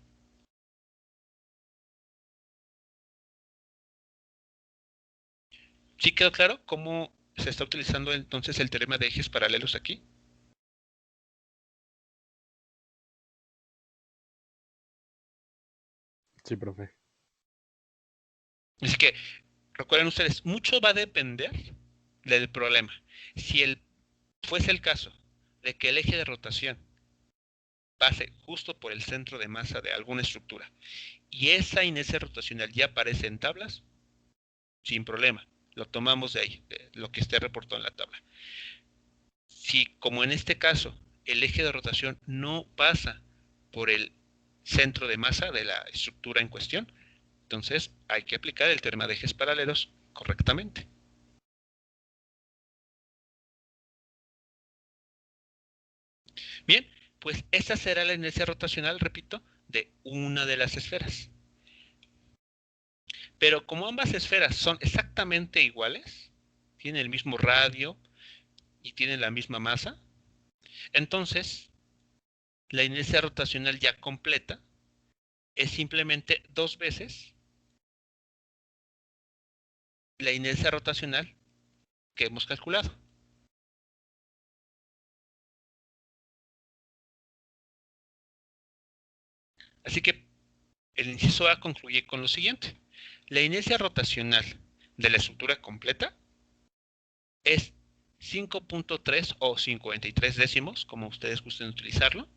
¿Sí quedó claro cómo se está utilizando entonces el teorema de ejes paralelos aquí? Sí, profe. Así que recuerden ustedes, mucho va a depender del problema. Si fuese el caso de que el eje de rotación pase justo por el centro de masa de alguna estructura y esa inercia rotacional ya aparece en tablas, sin problema, lo tomamos de ahí, de lo que esté reportado en la tabla. Si, como en este caso, el eje de rotación no pasa por el centro de masa de la estructura en cuestión, entonces hay que aplicar el teorema de ejes paralelos correctamente. Bien, pues esta será la inercia rotacional, repito, de una de las esferas. Pero como ambas esferas son exactamente iguales, tienen el mismo radio y tienen la misma masa, entonces la inercia rotacional ya completa es simplemente 2 veces la inercia rotacional que hemos calculado. Así que el inciso A concluye con lo siguiente. La inercia rotacional de la estructura completa es 5.3 o 53 décimos, como ustedes gusten utilizarlo,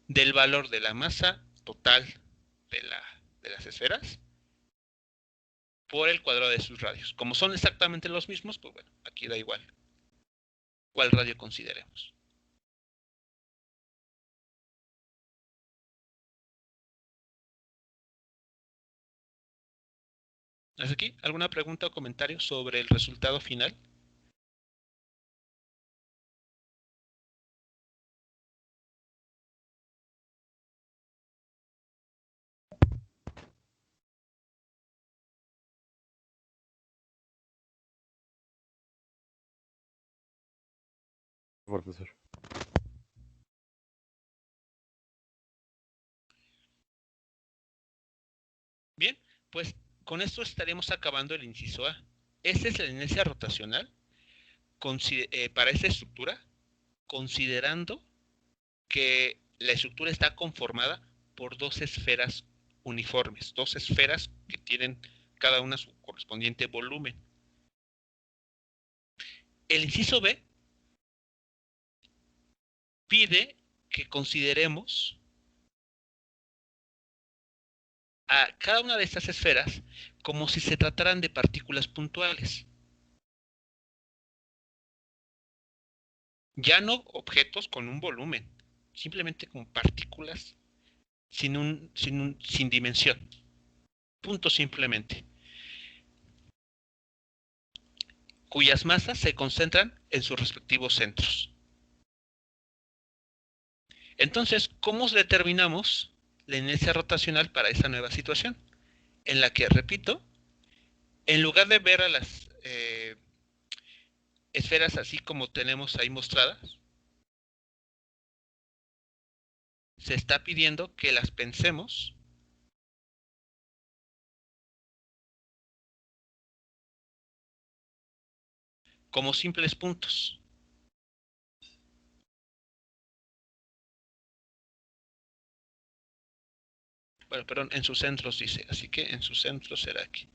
del valor de la masa total de las esferas por el cuadrado de sus radios. Como son exactamente los mismos, pues bueno, aquí da igual cuál radio consideremos. ¿Hasta aquí? ¿Alguna pregunta o comentario sobre el resultado final? Profesor. Bien, pues con esto estaríamos acabando el inciso A. Esta es la inercia rotacional para esta estructura, considerando que la estructura está conformada por dos esferas uniformes, dos esferas que tienen cada una su correspondiente volumen. El inciso B pide que consideremos a cada una de estas esferas como si se trataran de partículas puntuales. Ya no objetos con un volumen, simplemente como partículas sin dimensión. Punto simplemente. Cuyas masas se concentran en sus respectivos centros. Entonces, ¿cómo determinamos la inercia rotacional para esa nueva situación? En la que, repito, en lugar de ver a las esferas así como tenemos ahí mostradas, se está pidiendo que las pensemos como simples puntos. Bueno, perdón, en sus centros dice, así que en sus centros será aquí.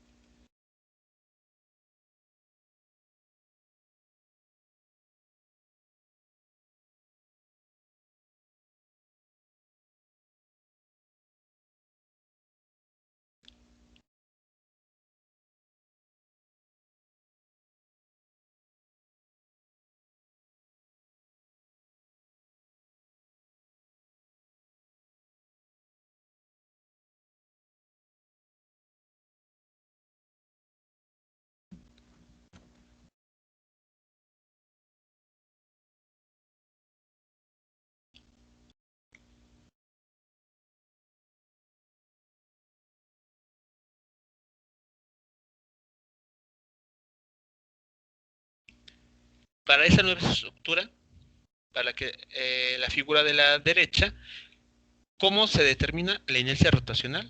para esa nueva estructura, para que la figura de la derecha, ¿cómo se determina la inercia rotacional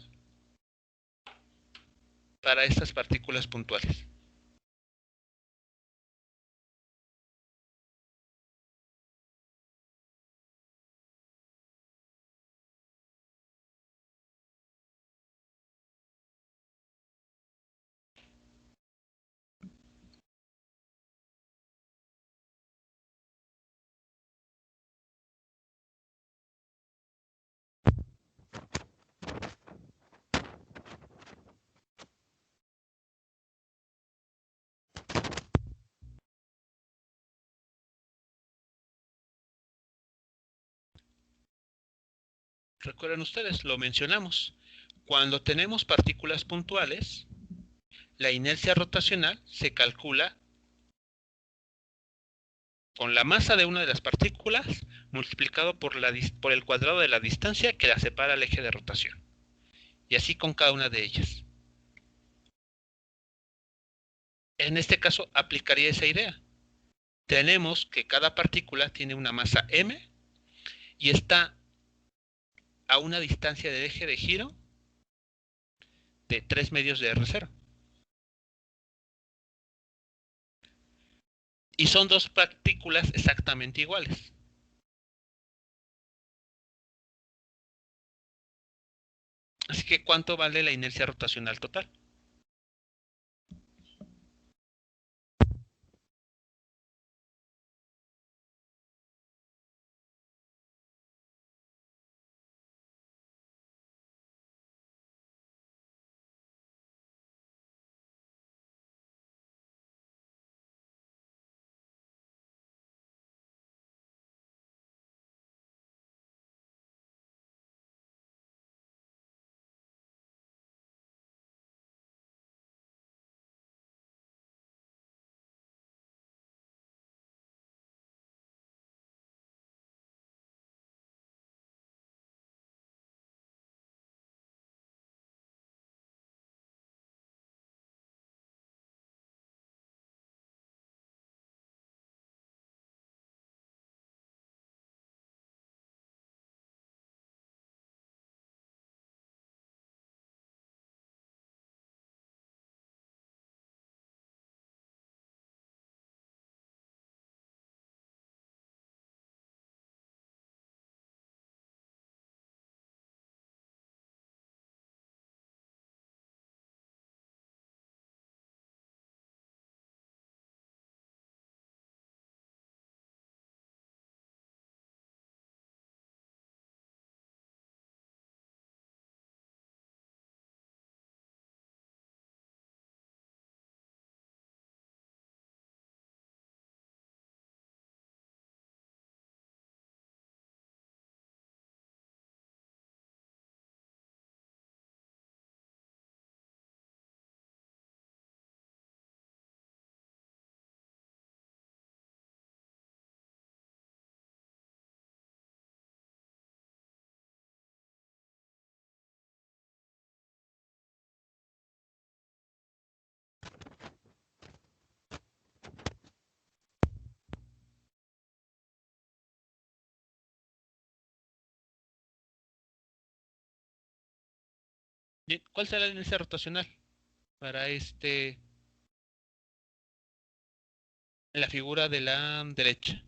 para estas partículas puntuales? Recuerden ustedes, lo mencionamos. Cuando tenemos partículas puntuales, la inercia rotacional se calcula con la masa de una de las partículas multiplicado por el cuadrado de la distancia que la separa al eje de rotación. Y así con cada una de ellas. En este caso aplicaría esa idea. Tenemos que cada partícula tiene una masa m y está a una distancia del eje de giro de 3 medios de R0. Y son dos partículas exactamente iguales. Así que, ¿cuánto vale la inercia rotacional total? Bien, ¿cuál será la inercia rotacional para la figura de la derecha?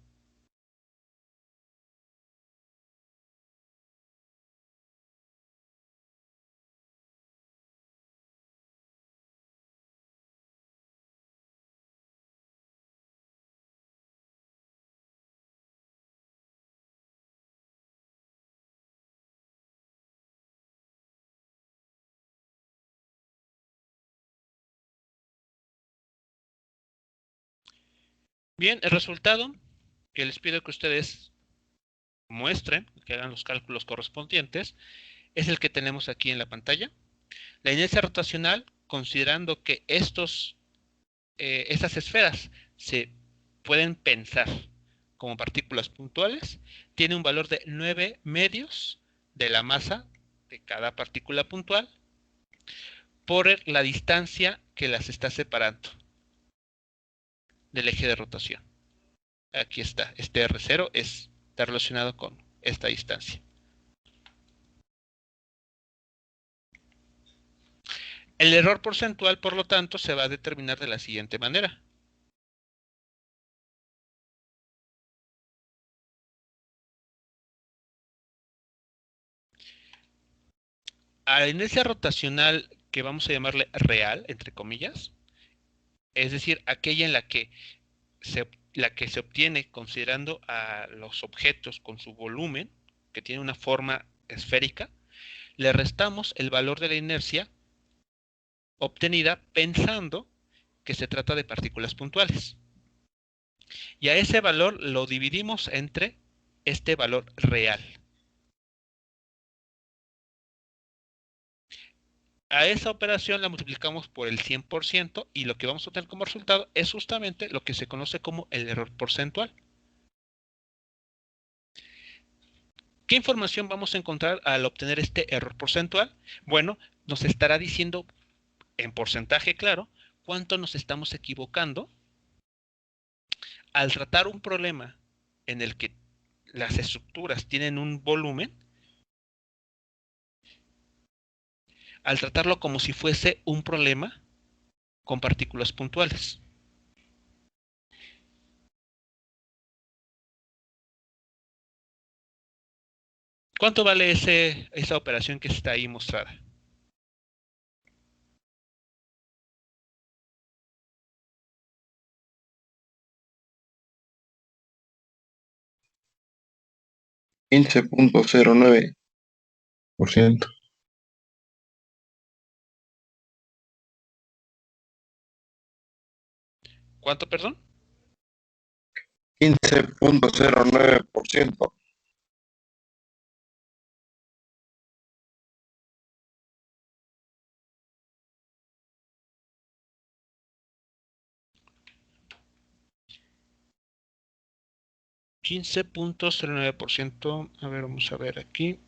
Bien, el resultado que les pido que ustedes muestren, que hagan los cálculos correspondientes, es el que tenemos aquí en la pantalla. La inercia rotacional, considerando que estas esferas se pueden pensar como partículas puntuales, tiene un valor de 9 medios de la masa de cada partícula puntual por la distancia que las está separando del eje de rotación. Aquí está, este R0 está relacionado con esta distancia. El error porcentual, por lo tanto, se va a determinar de la siguiente manera. A la inercia rotacional que vamos a llamarle real, entre comillas, es decir, aquella en la que se obtiene considerando a los objetos con su volumen, que tiene una forma esférica, le restamos el valor de la inercia obtenida pensando que se trata de partículas puntuales. Y a ese valor lo dividimos entre este valor real. A esa operación la multiplicamos por el 100% y lo que vamos a obtener como resultado es justamente lo que se conoce como el error porcentual. ¿Qué información vamos a encontrar al obtener este error porcentual? Bueno, nos estará diciendo en porcentaje, claro, cuánto nos estamos equivocando al tratar un problema en el que las estructuras tienen un volumen, al tratarlo como si fuese un problema con partículas puntuales. ¿Cuánto vale esa operación que está ahí mostrada? $15.09. ¿Cuánto, perdón? 15.09%. $15.09%. A ver, vamos a ver aquí.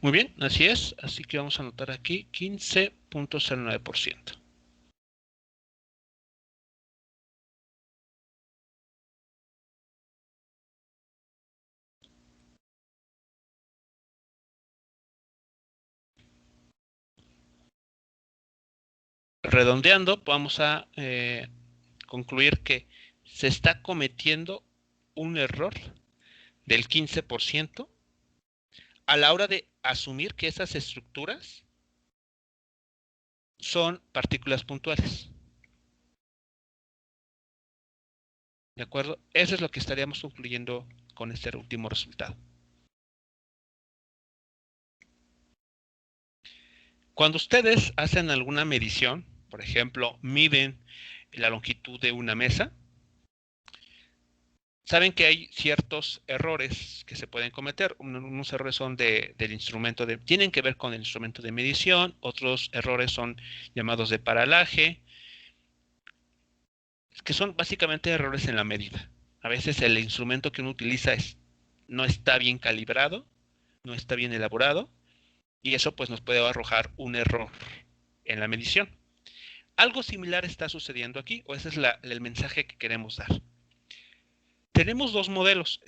Muy bien, así es. Así que vamos a anotar aquí 15.09%. Redondeando, vamos a concluir que se está cometiendo un error del 15% a la hora de asumir que esas estructuras son partículas puntuales. ¿De acuerdo? Eso es lo que estaríamos concluyendo con este último resultado. Cuando ustedes hacen alguna medición, por ejemplo, miden la longitud de una mesa, saben que hay ciertos errores que se pueden cometer. Unos errores son del instrumento tienen que ver con el instrumento de medición, otros errores son llamados de paralaje, que son básicamente errores en la medida. A veces el instrumento que uno utiliza no está bien calibrado, no está bien elaborado, y eso pues nos puede arrojar un error en la medición. Algo similar está sucediendo aquí, o ese es el mensaje que queremos dar. Tenemos dos modelos.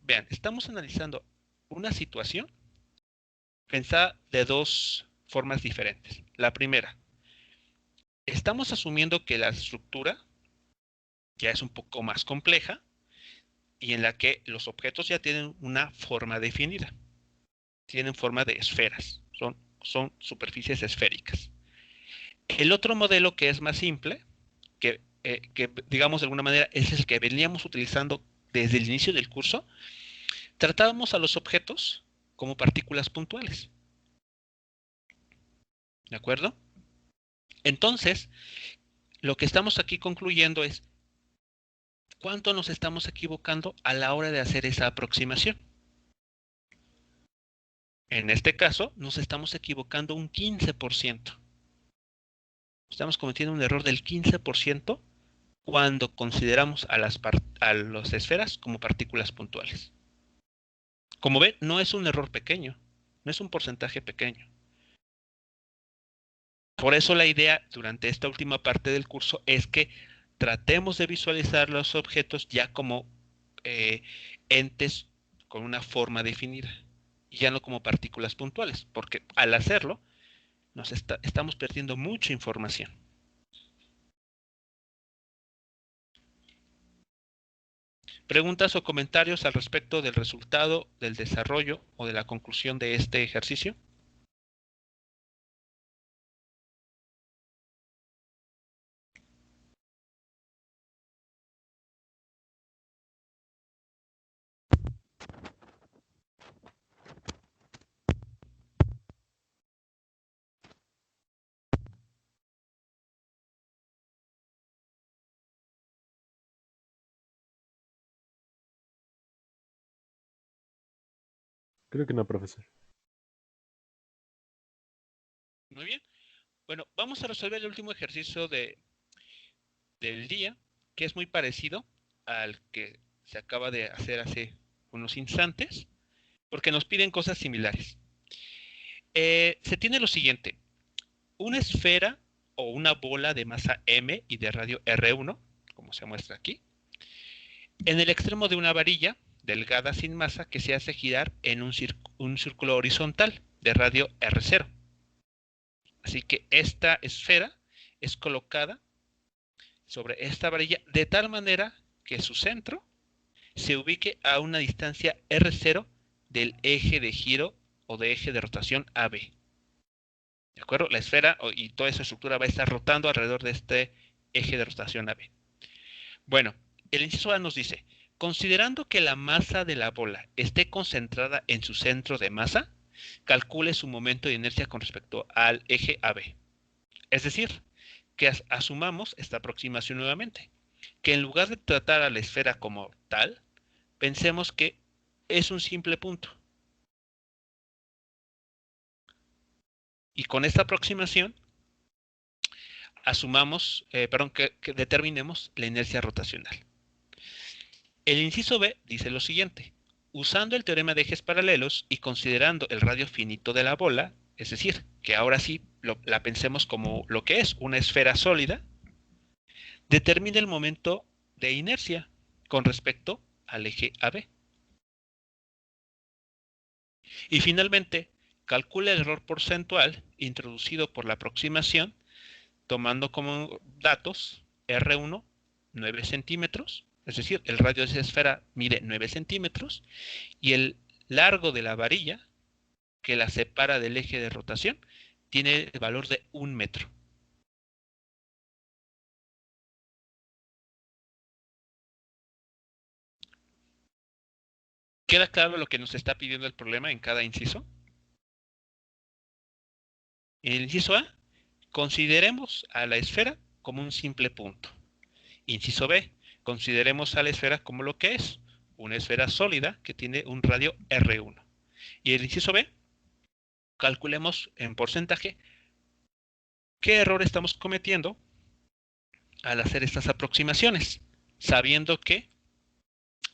Vean, estamos analizando una situación pensada de dos formas diferentes. La primera, estamos asumiendo que la estructura ya es un poco más compleja y en la que los objetos ya tienen una forma definida. Tienen forma de esferas, son superficies esféricas. El otro modelo que es más simple, que digamos de alguna manera es el que veníamos utilizando desde el inicio del curso, tratábamos a los objetos como partículas puntuales. ¿De acuerdo? Entonces, lo que estamos aquí concluyendo es cuánto nos estamos equivocando a la hora de hacer esa aproximación. En este caso, nos estamos equivocando un 15%. Estamos cometiendo un error del 15% cuando consideramos a las esferas como partículas puntuales. Como ven, no es un error pequeño, no es un porcentaje pequeño. Por eso la idea durante esta última parte del curso es que tratemos de visualizar los objetos ya como entes con una forma definida y ya no como partículas puntuales, porque al hacerlo estamos perdiendo mucha información. ¿Preguntas o comentarios al respecto del resultado, del desarrollo o de la conclusión de este ejercicio? Creo que no, profesor. Muy bien. Bueno, vamos a resolver el último ejercicio del día, que es muy parecido al que se acaba de hacer hace unos instantes, porque nos piden cosas similares. Se tiene lo siguiente: una esfera o una bola de masa m y de radio R1, como se muestra aquí, en el extremo de una varilla delgada sin masa que se hace girar en un círculo horizontal de radio R0. Así que esta esfera es colocada sobre esta varilla de tal manera que su centro se ubique a una distancia R0 del eje de giro o de eje de rotación AB. ¿De acuerdo? La esfera y toda esa estructura va a estar rotando alrededor de este eje de rotación AB. Bueno, el inciso A nos dice: considerando que la masa de la bola esté concentrada en su centro de masa, calcule su momento de inercia con respecto al eje AB. Es decir, que asumamos esta aproximación nuevamente, que en lugar de tratar a la esfera como tal, pensemos que es un simple punto. Y con esta aproximación asumamos, que determinemos la inercia rotacional. El inciso B dice lo siguiente: usando el teorema de ejes paralelos y considerando el radio finito de la bola, es decir, que ahora sí la pensemos como lo que es, una esfera sólida, determina el momento de inercia con respecto al eje AB. Y finalmente, calcula el error porcentual introducido por la aproximación, tomando como datos R1, 9 centímetros, es decir, el radio de esa esfera mide 9 centímetros, y el largo de la varilla que la separa del eje de rotación tiene el valor de 1 metro. ¿Queda claro lo que nos está pidiendo el problema en cada inciso? En el inciso A, consideremos a la esfera como un simple punto. Inciso B, consideremos a la esfera como lo que es, una esfera sólida que tiene un radio R1. Y el inciso B, calculemos en porcentaje qué error estamos cometiendo al hacer estas aproximaciones, sabiendo que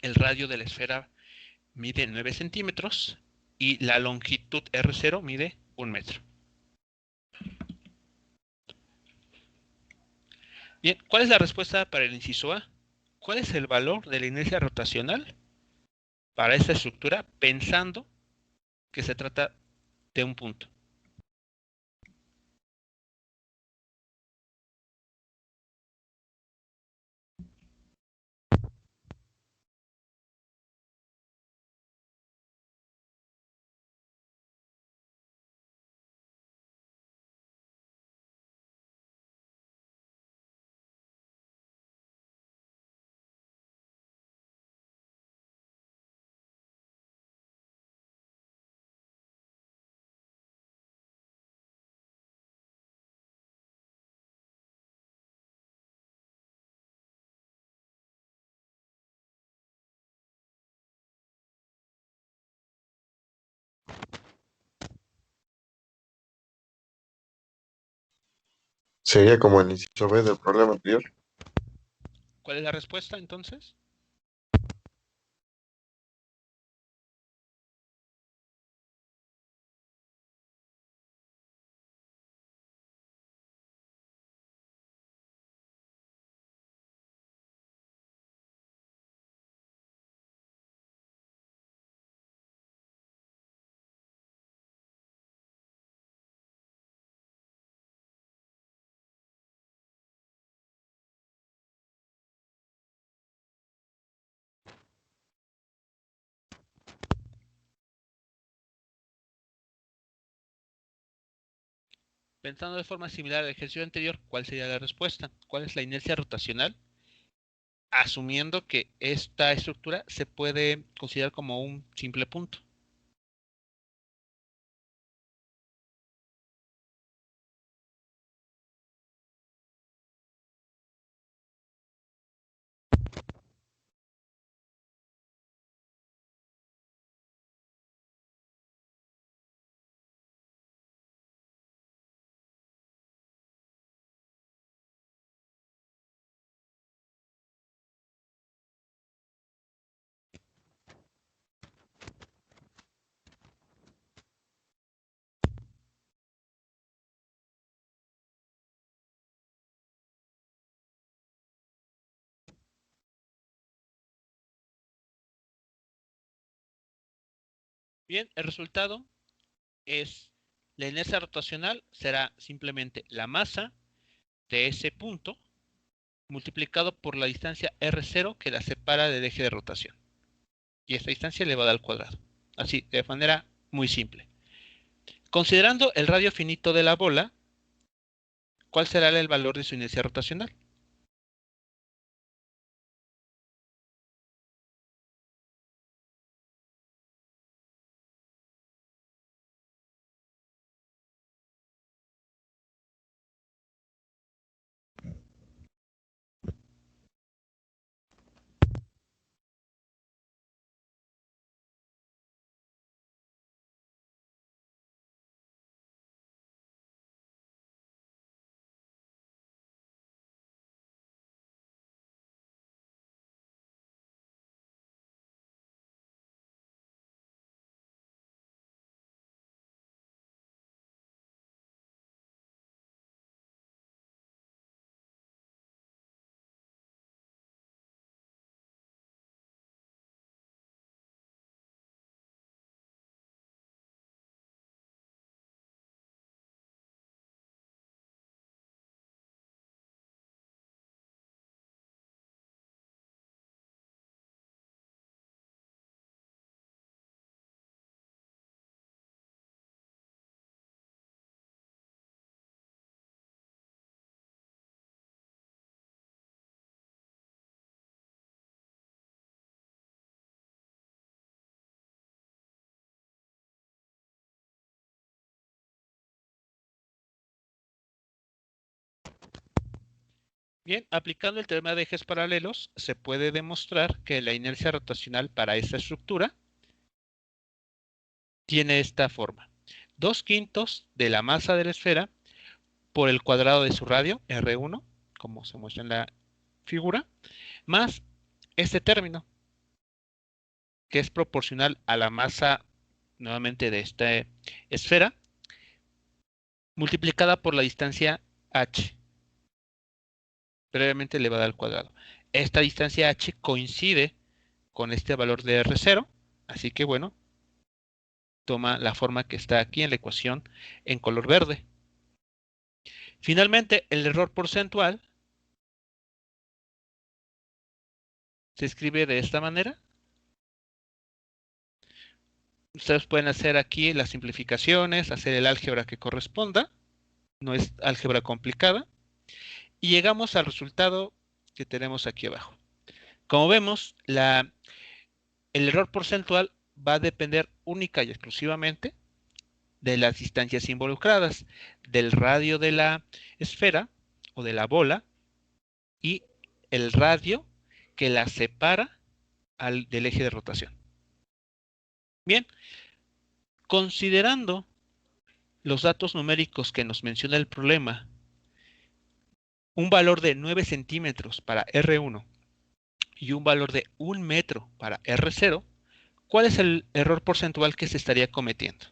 el radio de la esfera mide 9 centímetros y la longitud R0 mide 1 metro. Bien, ¿cuál es la respuesta para el inciso A? ¿Cuál es el valor de la inercia rotacional para esta estructura pensando que se trata de un punto? Sería como el inciso B del problema anterior. ¿Cuál es la respuesta entonces? Pensando de forma similar al ejercicio anterior, ¿cuál sería la respuesta? ¿Cuál es la inercia rotacional? Asumiendo que esta estructura se puede considerar como un simple punto. Bien, el resultado es la inercia rotacional será simplemente la masa de ese punto multiplicado por la distancia R0 que la separa del eje de rotación. Y esta distancia elevada al cuadrado. Así, de manera muy simple. Considerando el radio finito de la bola, ¿cuál será el valor de su inercia rotacional? Bien, aplicando el teorema de ejes paralelos, se puede demostrar que la inercia rotacional para esta estructura tiene esta forma. 2/5 de la masa de la esfera por el cuadrado de su radio, R1, como se muestra en la figura, más este término, que es proporcional a la masa, nuevamente, de esta esfera, multiplicada por la distancia h, previamente elevada al cuadrado. Esta distancia h coincide con este valor de R0, así que bueno, toma la forma que está aquí en la ecuación en color verde. Finalmente, el error porcentual se escribe de esta manera. Ustedes pueden hacer aquí las simplificaciones, hacer el álgebra que corresponda. No es álgebra complicada. Y llegamos al resultado que tenemos aquí abajo. Como vemos, el error porcentual va a depender única y exclusivamente de las distancias involucradas, del radio de la esfera o de la bola y el radio que la separa del eje de rotación. Bien, considerando los datos numéricos que nos menciona el problema, un valor de 9 centímetros para R1 y un valor de 1 metro para R0, ¿cuál es el error porcentual que se estaría cometiendo?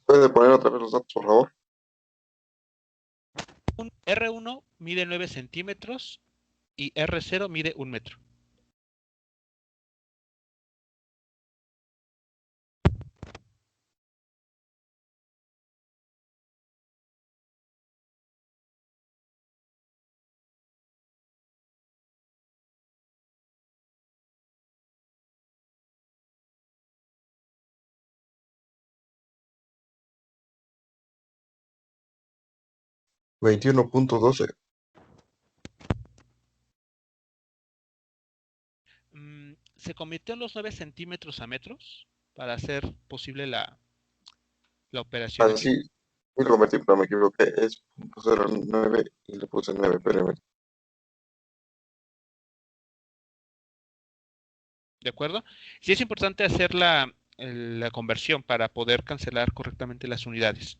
¿Puede poner otra vez los datos, por favor? R1 mide 9 centímetros y R0 mide 1 metro. $21.12. Se convirtió en los 9 centímetros a metros para hacer posible la operación Ah, aquí. sí, lo convertí, pero me equivoqué. Es 0.09 y le puse 9 perímetros. ¿De acuerdo? Sí es importante hacer la conversión para poder cancelar correctamente las unidades.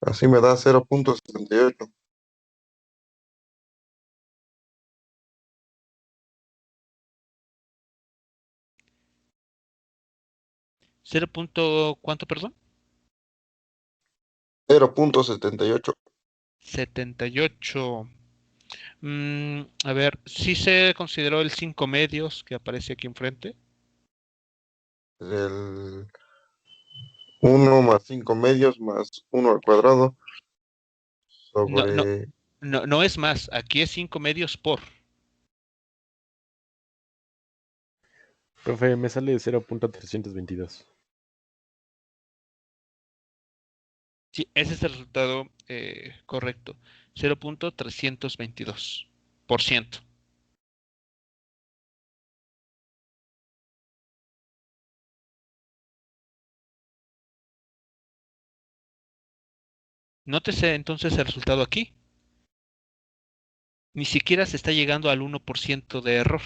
Así me da 0.78. 0. ¿Cuánto, perdón? 0.78. 78. A ver, sí se consideró el 5 medios que aparece aquí enfrente. El 1 más 5 medios más 1 al cuadrado No, no, sobre... no es más. Aquí es 5 medios por. Profe, me sale 0.322. Sí, ese es el resultado correcto. 0.322%. Nótese entonces el resultado aquí. Ni siquiera se está llegando al 1% de error.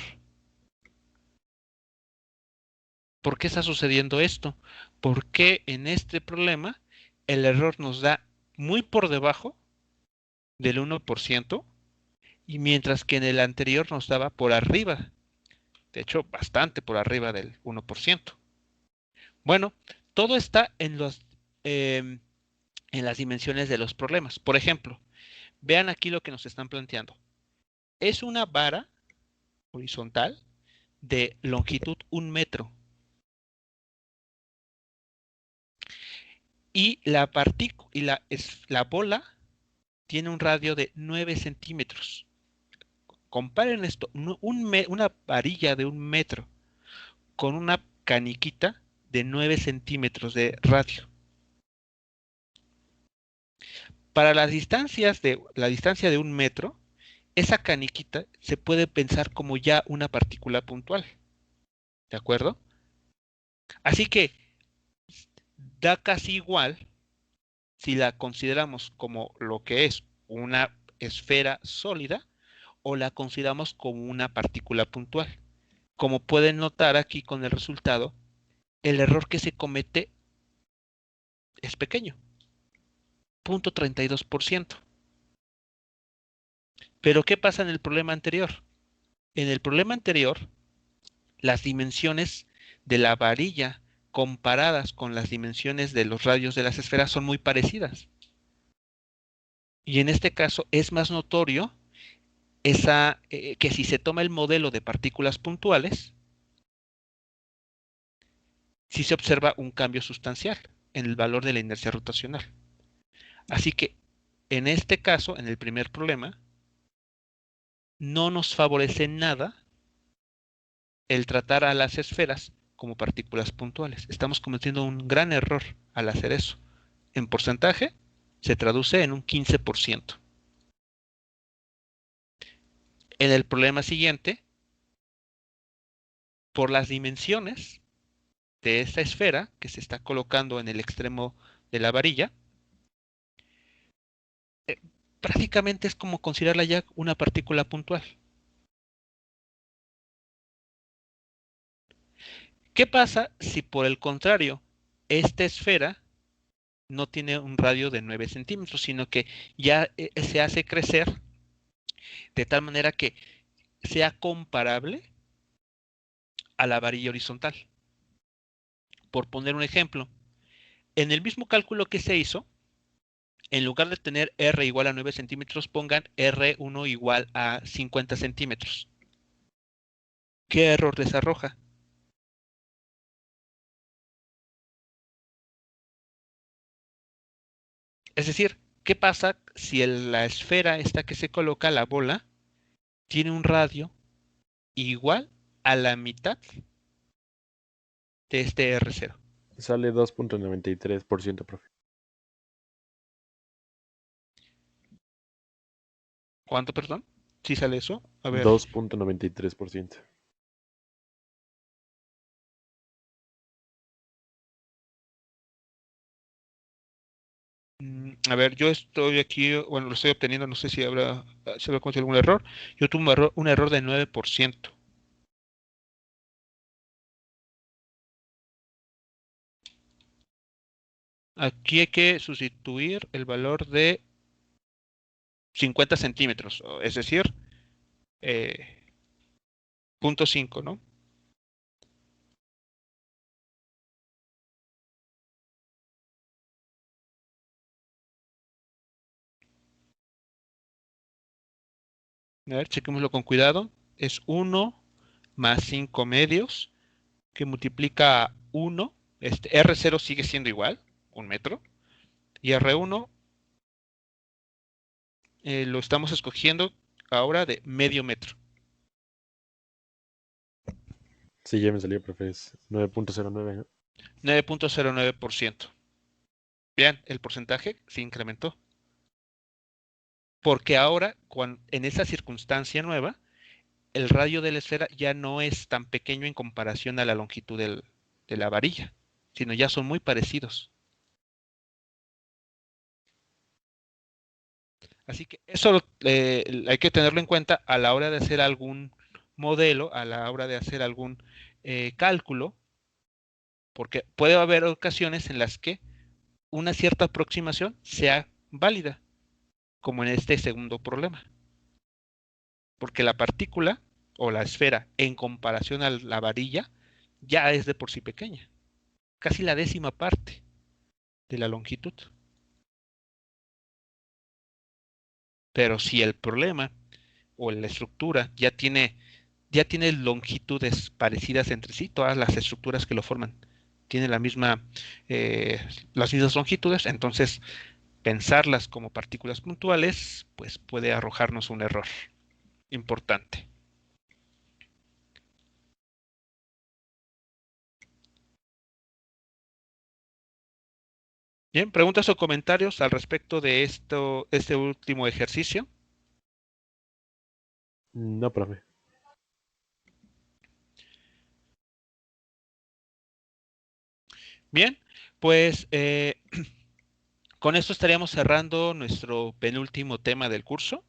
¿Por qué está sucediendo esto? Porque en este problema el error nos da muy por debajo del 1% y mientras que en el anterior nos daba por arriba, de hecho bastante por arriba del 1%. Bueno, todo está en las dimensiones de los problemas. Por ejemplo, vean aquí lo que nos están planteando. Es una vara horizontal de longitud 1 metro. Y la bola tiene un radio de 9 centímetros. Comparen esto, una varilla de 1 metro con una caniquita de 9 centímetros de radio. Para las distancias la distancia de 1 metro, esa caniquita se puede pensar como ya una partícula puntual. ¿De acuerdo? Así que da casi igual si la consideramos como lo que es una esfera sólida o la consideramos como una partícula puntual. Como pueden notar aquí con el resultado, el error que se comete es pequeño, 0.32%. Pero ¿qué pasa en el problema anterior? En el problema anterior, las dimensiones de la varilla comparadas con las dimensiones de los radios de las esferas son muy parecidas. Y en este caso es más notorio que si se toma el modelo de partículas puntuales, sí se observa un cambio sustancial en el valor de la inercia rotacional. Así que en este caso, en el primer problema, no nos favorece nada el tratar a las esferas como partículas puntuales. Estamos cometiendo un gran error al hacer eso. En porcentaje se traduce en un 15%. En el problema siguiente, por las dimensiones de esta esfera que se está colocando en el extremo de la varilla, prácticamente es como considerarla ya una partícula puntual. ¿Qué pasa si por el contrario esta esfera no tiene un radio de 9 centímetros, sino que ya se hace crecer de tal manera que sea comparable a la varilla horizontal? Por poner un ejemplo, en el mismo cálculo que se hizo, en lugar de tener R igual a 9 centímetros, pongan R1 igual a 50 centímetros. ¿Qué error les arroja? Es decir, ¿qué pasa si la esfera esta que se coloca, la bola, tiene un radio igual a la mitad de este R0? Sale 2.93%, profe. ¿Cuánto, perdón? ¿Sí sale eso? A ver. 2.93%. A ver, yo estoy aquí, bueno, lo estoy obteniendo, no sé si habrá cometido algún error. Yo tuve un error de 9%. Aquí hay que sustituir el valor de 50 centímetros, es decir, 0.5, ¿no? A ver, chequémoslo con cuidado. Es 1 más 5 medios, que multiplica a 1. R0 sigue siendo igual, 1 metro. Y R1 lo estamos escogiendo ahora de medio metro. Sí, ya me salió, profe. Es 9.09, ¿no? 9.09%. Vean, el porcentaje se incrementó. Porque ahora, en esa circunstancia nueva, el radio de la esfera ya no es tan pequeño en comparación a la longitud de la varilla, sino ya son muy parecidos. Así que eso hay que tenerlo en cuenta a la hora de hacer algún modelo, a la hora de hacer algún cálculo, porque puede haber ocasiones en las que una cierta aproximación sea válida, como en este segundo problema. Porque la partícula o la esfera en comparación a la varilla ya es de por sí pequeña, casi la 10ª parte de la longitud. Pero si el problema o la estructura ya tiene longitudes parecidas entre sí, todas las estructuras que lo forman tienen las mismas longitudes, entonces pensarlas como partículas puntuales pues puede arrojarnos un error importante. Bien, preguntas o comentarios al respecto de este último ejercicio. No, profe. Bien, pues con esto estaríamos cerrando nuestro penúltimo tema del curso.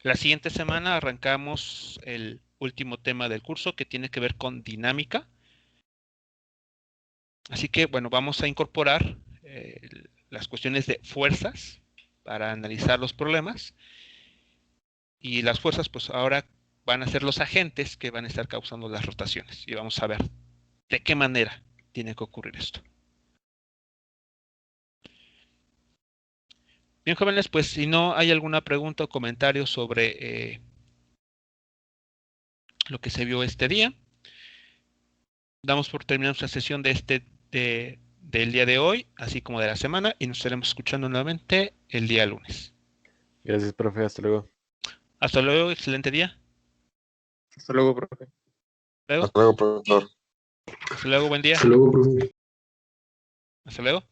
La siguiente semana arrancamos el último tema del curso que tiene que ver con dinámica. Así que, bueno, vamos a incorporar las cuestiones de fuerzas para analizar los problemas. Y las fuerzas, pues ahora van a ser los agentes que van a estar causando las rotaciones. Y vamos a ver de qué manera tiene que ocurrir esto. Bien, jóvenes, pues si no hay alguna pregunta o comentario sobre lo que se vio este día, damos por terminada nuestra sesión del día de hoy, así como de la semana, y nos estaremos escuchando nuevamente el día lunes. Gracias, profe. Hasta luego. Hasta luego, excelente día. Hasta luego, profe. Luego. Hasta luego, profesor. Hasta luego, buen día. Hasta luego, profe. Hasta luego.